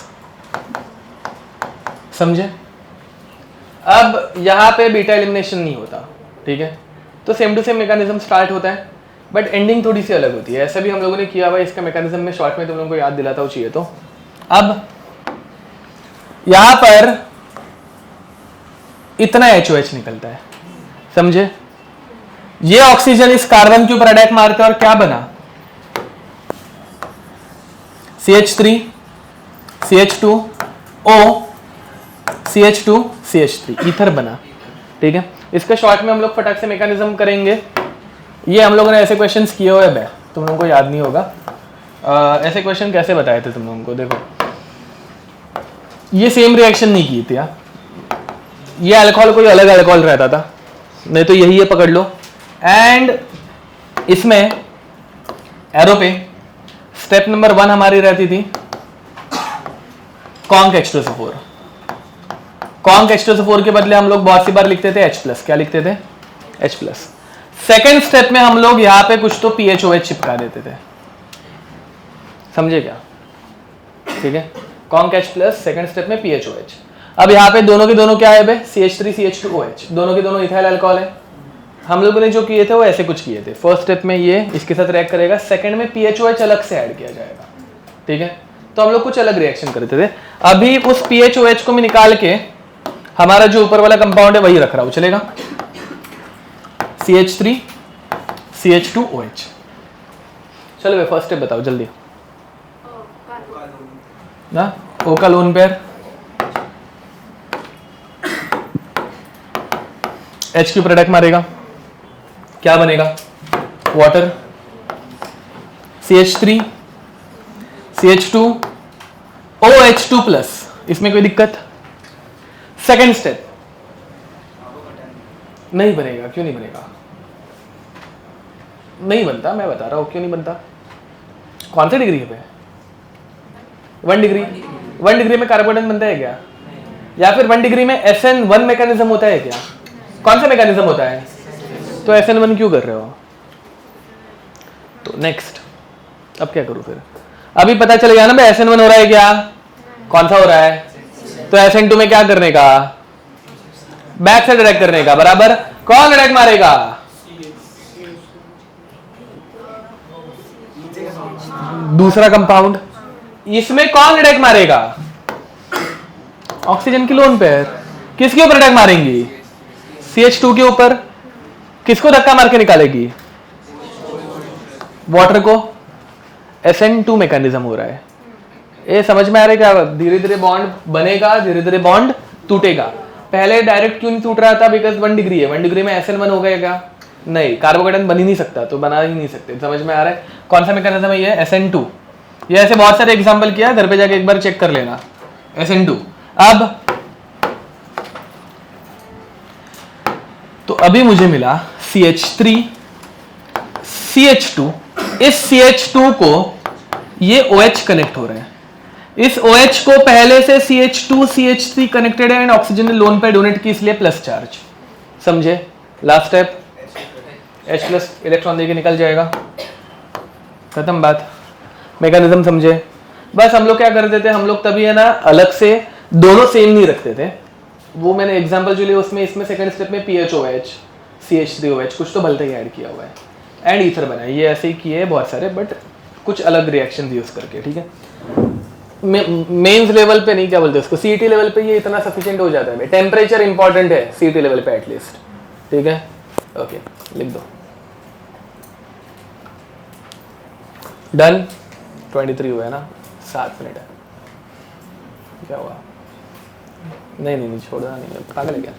समझे? अब यहां पे बीटा एलिमिनेशन नहीं होता, ठीक है, तो same to same mechanism start होता है, बट एंडिंग थोड़ी सी अलग होती है। ऐसा भी हम लोगों ने किया हुआ इसका मैकेनिज्म में, शॉर्ट में तुम लोगों को याद दिलाता हूं चाहिए तो। अब यहां पर इतना HOH निकलता है, समझे? ये ऑक्सीजन इस कार्बन के ऊपर अटैक मारता है और क्या बना? CH3 CH2 O CH2 CH3 ether बना, ठीक है। इसका शॉर्ट में हम लोग फटाक से मैकेनिज्म करेंगे। ये हम लोगों ने ऐसे क्वेश्चंस किए हुए हैं, तुम लोगों को याद नहीं होगा। ऐसे क्वेश्चन कैसे बताए थे तुम लोगों को? देखो, ये सेम रिएक्शन नहीं की थी, ये अल्कोहल कोई अलग अल्कोहल रहता था, नहीं तो यही ये पकड़ लो। एंड इसमें एरो पे स्टेप नंबर 1 हमारी रहती थी conc H2SO4। conc H2SO4 के बदले हम लोग बहुत सी बार लिखते थे H+। क्या लिखते थे? H+। सेकेंड स्टेप में हम लोग यहां पे कुछ तो PHOH चिपका देते थे, समझे क्या? ठीक है, conc H+, सेकेंड स्टेप में PHOH। अब यहाँ पे दोनों के दोनों क्या है बे? CH3 CH2OH, दोनों के दोनों इथाइल अल्कोहल है। हम लोगों ने जो किए थे वो ऐसे कुछ किए थे। फर्स्ट स्टेप में ये इसके साथ रिएक्ट करेगा, सेकंड में PHOH अलग से ऐड किया जाएगा, ठीक है। तो हम लोग कुछ अलग रिएक्शन करते थे। अभी उस PHOH को मैं निकाल के हमारा जो ऊपर वाला कंपाउंड है वही रख रहा हूं, चलेगा? CH3 CH2OH। चलो भाई फर्स्ट स्टेप बताओ जल्दी ना। O का लोन पेयर H की प्रोडक्ट मारेगा, क्या बनेगा? वाटर। CH3 CH2 OH2+, इसमें कोई दिक्कत? सेकेंड स्टेप नहीं बनेगा। क्यों नहीं बनेगा? नहीं बनता, मैं बता रहा हूं क्यों नहीं बनता। कौन सी डिग्री पे? 1 डिग्री। 1 डिग्री में कार्बोनेट बनता है क्या? या फिर 1 डिग्री में SN1 मैकेनिज्म होता है क्या? कौन सा मैकेनिज्म होता है? तो SN1 क्यों कर रहे हो? तो नेक्स्ट, अब क्या करूं फिर? अभी पता चल गया ना भाई SN1 हो रहा है क्या, कौन सा हो रहा है? तो SN2 में क्या करने का? बैक से डायरेक्ट करने का, बराबर। कौन डायरेक्ट मारेगा? दूसरा कंपाउंड। इसमें कौन डायरेक्ट मारेगा? ऑक्सीजन की लोन पेयर। किसके ऊपर अटैक मारेंगी? CH2 के ऊपर। किसको धक्का मार के निकालेगी? वाटर को। SN2 मैकेनिज्म हो रहा है। ये समझ में आ रहा है क्या? धीरे धीरे बॉन्ड बनेगा, धीरे धीरे बॉन्ड टूटेगा। पहले डायरेक्ट क्यों नहीं टूट रहा था? बिकॉज 1 डिग्री है। 1 डिग्री में SN1 हो गया क्या? नहीं, कार्बोकेटायन बन ही नहीं सकता, तो बना ही नहीं सकते। समझ में आ रहा है? कौन सा मैकेनिज्म है ये? SN2। ये ऐसे बहुत सारे एग्जांपल किया, घर पे जाके एक बार चेक कर लेना। SN2। अब तो अभी मुझे मिला CH3 CH2। इस CH2 को ये OH कनेक्ट हो रहे हैं। इस OH को पहले से CH2 CH3 कनेक्टेड है एंड ऑक्सीजन ने लोन पे डोनेट की, इसलिए प्लस चार्ज। समझे? Last step, H plus electron देके निकल जाएगा, खत्म बात। मैकेनिज्म समझे? बस हम लोग क्या करते थे, हम लोग तभी है ना अलग से दोनों सेम नहीं रखते थे। वो मैंने एग्जांपल जो लिया उसमें, इसमें सेकंड स्टेप में PHOH CH3OH कुछ तो भलते ही ऐड किया हुआ है एंड ईथर बना है। ये ऐसे ही किए बहुत सारे, बट कुछ अलग रिएक्शन यूज करके, ठीक है। मेंस लेवल पे नहीं, क्या बोलते हैं उसको, CET लेवल पे ये इतना सफिशिएंट हो जाता है। टेम्परेचर इंपॉर्टेंट है CET लेवल पे एटलीस्ट, ठीक है। ओके, लिख दो। डन। 23 हुआ है ना, 7 मिनट है। क्या हुआ? नहीं छोड़ना नहीं, पागल है क्या?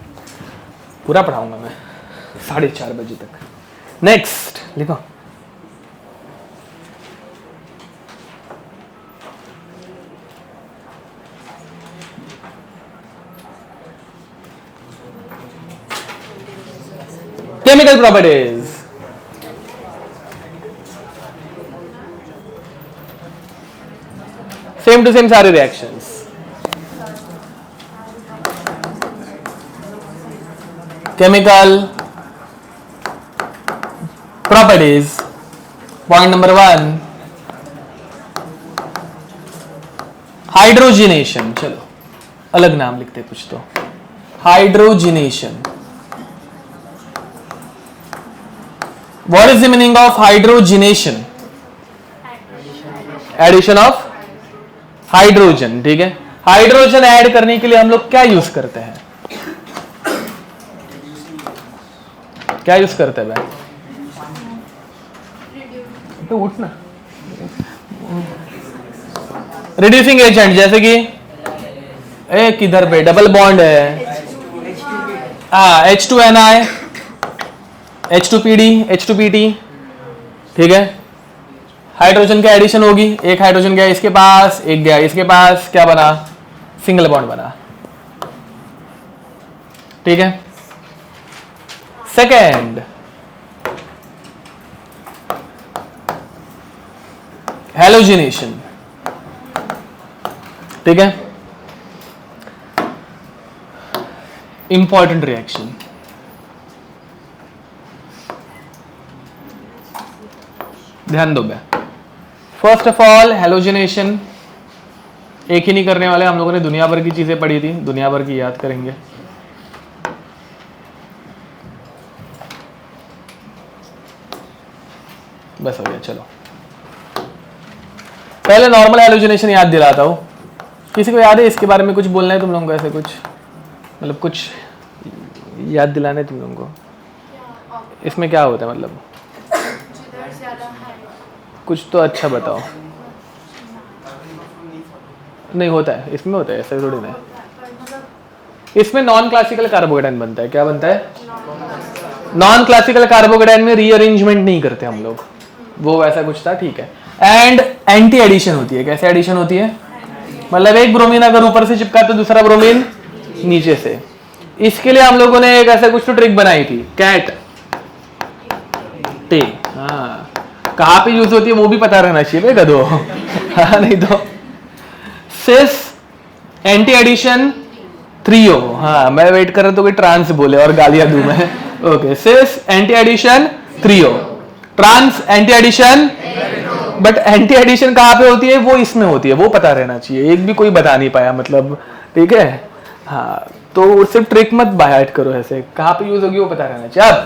पूरा पढ़ाऊंगा मैं 4:30 बजे तक। नेक्स्ट लिखो। Chemical properties. Same to same सारे reactions. Chemical properties, point number 1, hydrogenation. चलो अलग नाम लिखते कुछ तो। Hydrogenation. What is the meaning of hydrogenation? Addition of hydrogen, ठीक है। हाइड्रोजन ऐड करने के लिए हम लोग क्या यूज करते हैं? क्या यूज करते हैं भाई? तो उठना। रिड्यूसिंग एजेंट, जैसे कि एक किधर पे डबल बॉन्ड है, H2Ni, H2PD, H2PT, ठीक है। हाइड्रोजन की एडिशन होगी, एक हाइड्रोजन गया इसके पास, एक गया इसके पास, क्या बना? सिंगल बॉन्ड बना, ठीक है। सेकेंड, हैलोजिनेशन, ठीक है। Important reaction. ध्यान दो बे। फर्स्ट ऑफ ऑल हैलोजिनेशन एक ही नहीं करने वाले, हम लोगों ने दुनिया भर की चीजें पढ़ी थी, दुनिया भर की याद करेंगे। बस हो गया, चलो पहले नॉर्मल हैलोजिनेशन याद दिलाता हूं। किसी को याद है इसके बारे में कुछ बोलना है तुम लोगों को? ऐसे कुछ मतलब कुछ याद दिलाना है तुम लोगों को? इसमें क्या होता है मतलब? कुछ तो अच्छा बताओ। नहीं होता है, इसमें होता है, ऐसा थोड़ी ना है। इसमें नॉन क्लासिकल कार्बोकेटायन बनता है। क्या बनता है? नॉन क्लासिकल कार्बोकेटायन में रीअरेंजमेंट नहीं करते हम लोग, वो वैसा कुछ था, ठीक है। एंड एंटी एडिशन होती है। कैसे एडिशन होती है? मतलब एक ब्रोमीन अगर ऊपर से चिपका तो दूसरा ब्रोमीन नीचे से। इसके लिए हम लोगों ने एक ऐसा कुछ तो ट्रिक बनाई थी, कैट टे। हाँ, कहाँ पे यूज होती है वो भी पता रहना चाहिए गधो। हाँ, नहीं तो सिस एंटी एडिशन थ्रियो। हाँ, मैं वेट कर रहा तो कोई ट्रांस बोले और गालियां दूं मैं। Okay, cis anti addition threo, trans anti addition, but anti addition कहाँ पे होती है? वो इसमें होती है, वो पता रहना चाहिए। एक भी कोई बता नहीं पाया मतलब, ठीक है। हाँ, तो उससे ट्रिक मत बाय करो, ऐसे कहाँ पे यूज होगी वो पता रहना चाहिए। अब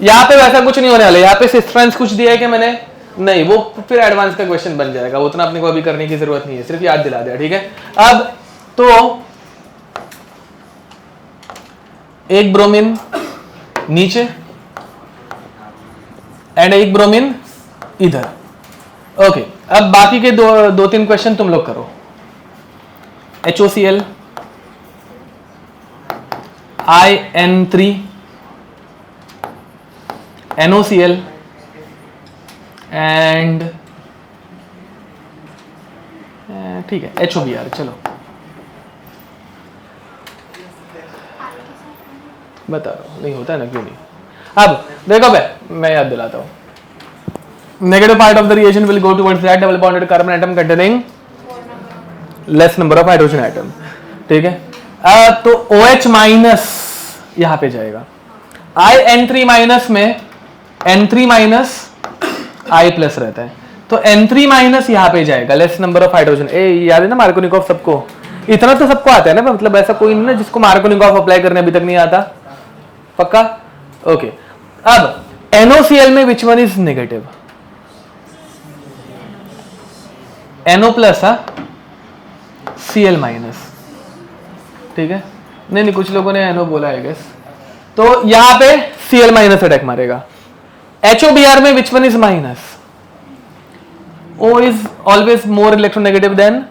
यहाँ पे वैसा कुछ नहीं होने वाला। यहाँ पे सिस्टेंस कुछ दिया है कि मैंने नहीं, वो फिर एडवांस का क्वेश्चन बन जाएगा, उतना अपने को अभी करने की जरूरत नहीं है, सिर्फ याद दिला दिया, ठीक है। अब तो एक ब्रोमीन नीचे एंड एक ब्रोमीन इधर, ओके। अब बाकी के दो तीन क्वेश्चन तुम लोग करो। HOCl, IN3, NOCl एंड ठीक है HOBr। चलो बता रहा हूं, नहीं होता है ना, क्यों नहीं। अब देखो भाई, मैं याद दिलाता हूं। Negative part of the reaction will go towards that double bonded carbon atom containing less number of hydrogen atom, ठीक है। तो OH माइनस यहां पे जाएगा, IN3 माइनस में N3 माइनस I प्लस रहता है, तो N3 माइनस यहां पे जाएगा, लेस नंबर ऑफ हाइड्रोजन। ए याद है ना मार्कोनिकॉफ सबको, इतना तो सबको आता है ना, मतलब ऐसा कोई नहीं ना जिसको मार्कोनिकॉफ अप्लाई करने अभी तक नहीं आता, पक्का, ओके। अब NOCl में which one is negative? NO plus Cl minus, ठीक है। नहीं कुछ लोगों ने NO बोला है गेस, तो यहां पे Cl माइनस अटैक मारेगा। HOBr में which one is minus? O is always more electronegative than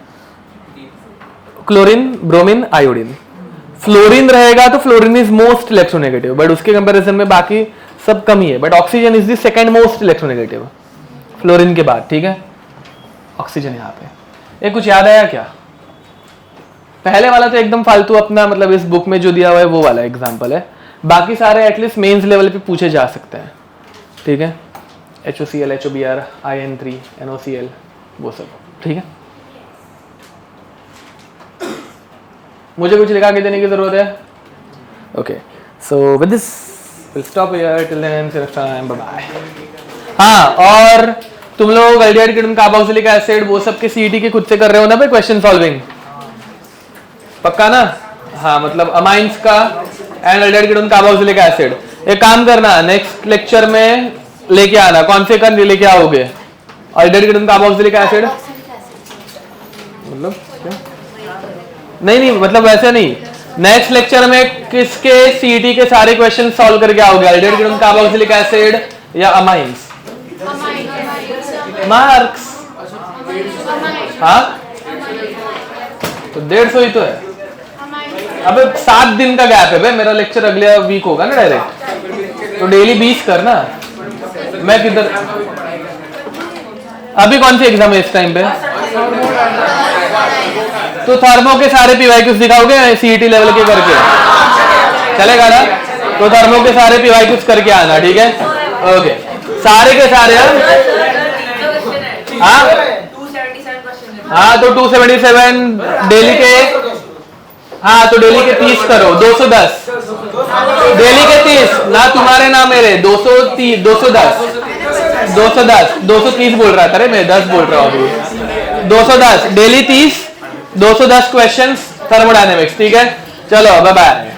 chlorine, bromine, iodine. Fluorine रहेगा तो fluorine is most electronegative, but उसके कंपैरिजन में बाकी सब कम ही है। But oxygen is the second most electronegative fluorine के बाद, ठीक है। ऑक्सीजन यहाँ पे। ये कुछ याद आया क्या? पहले वाला तो एकदम फालतू अपना, मतलब इस बुक में जो दिया हुआ है वो वाला एग्जांपल है, बाकी सारे एटलीस्ट मेंस लेवल पे पूछे जा सकते हैं, ठीक है। HOCl, HOBr, IN3, NOCl, वो सब, ठीक है। मुझे कुछ लिखा के देने की जरूरत है? Okay, so with this will stop here, till then see next time, bye bye. हाँ, और तुम लोग एल्डिहाइड कीटोन कार्बोक्सिलिक एसिड वो सब के CET के खुद से कर रहे हो ना भाई क्वेश्चन सॉल्विंग, पक्का ना? हाँ, मतलब अमाइंस का and aldehyde ketone carboxylic acid. एक काम करना, नेक्स्ट लेक्चर में लेके आना। कौन से कर लेके आओगे? एल्डिहाइड कीटोन कार्बोक्सिलिक एसिड, मतलब क्या? नहीं मतलब वैसे नहीं, नेक्स्ट लेक्चर में किसके CET के सारे क्वेश्चन सॉल्व करके आओगे? एल्डिहाइड कीटोन कार्बोक्सिलिक एसिड या अमाइंस? मार्क्स, हाँ, तो 150 ही तो है। अबे 7 दिन का गैप है भाई, मेरा लेक्चर अगले वीक होगा ना डायरेक्ट, तो डेली 20 करना। मैं किधर, अभी कौन सी एग्जाम है इस टाइम पे? तो थर्मो के सारे PYQs दिखाओगे CET लेवल के करके, चलेगा ना? तो थर्मो के सारे PYQs करके आना, ठीक है, ओके। सारे के सारे, हाँ तो 277 डेली के, हाँ तो डेली के 30 करो, 210 डेली के 30 ना, तुम्हारे ना मेरे, 230, 230 बोल रहा था रे, मैं 10 बोल रहा हूँ अभी। 210 डेली 30, 210 क्वेश्चंस थर्मोडायनेमिक्स, ठीक है। चलो बाय बाय।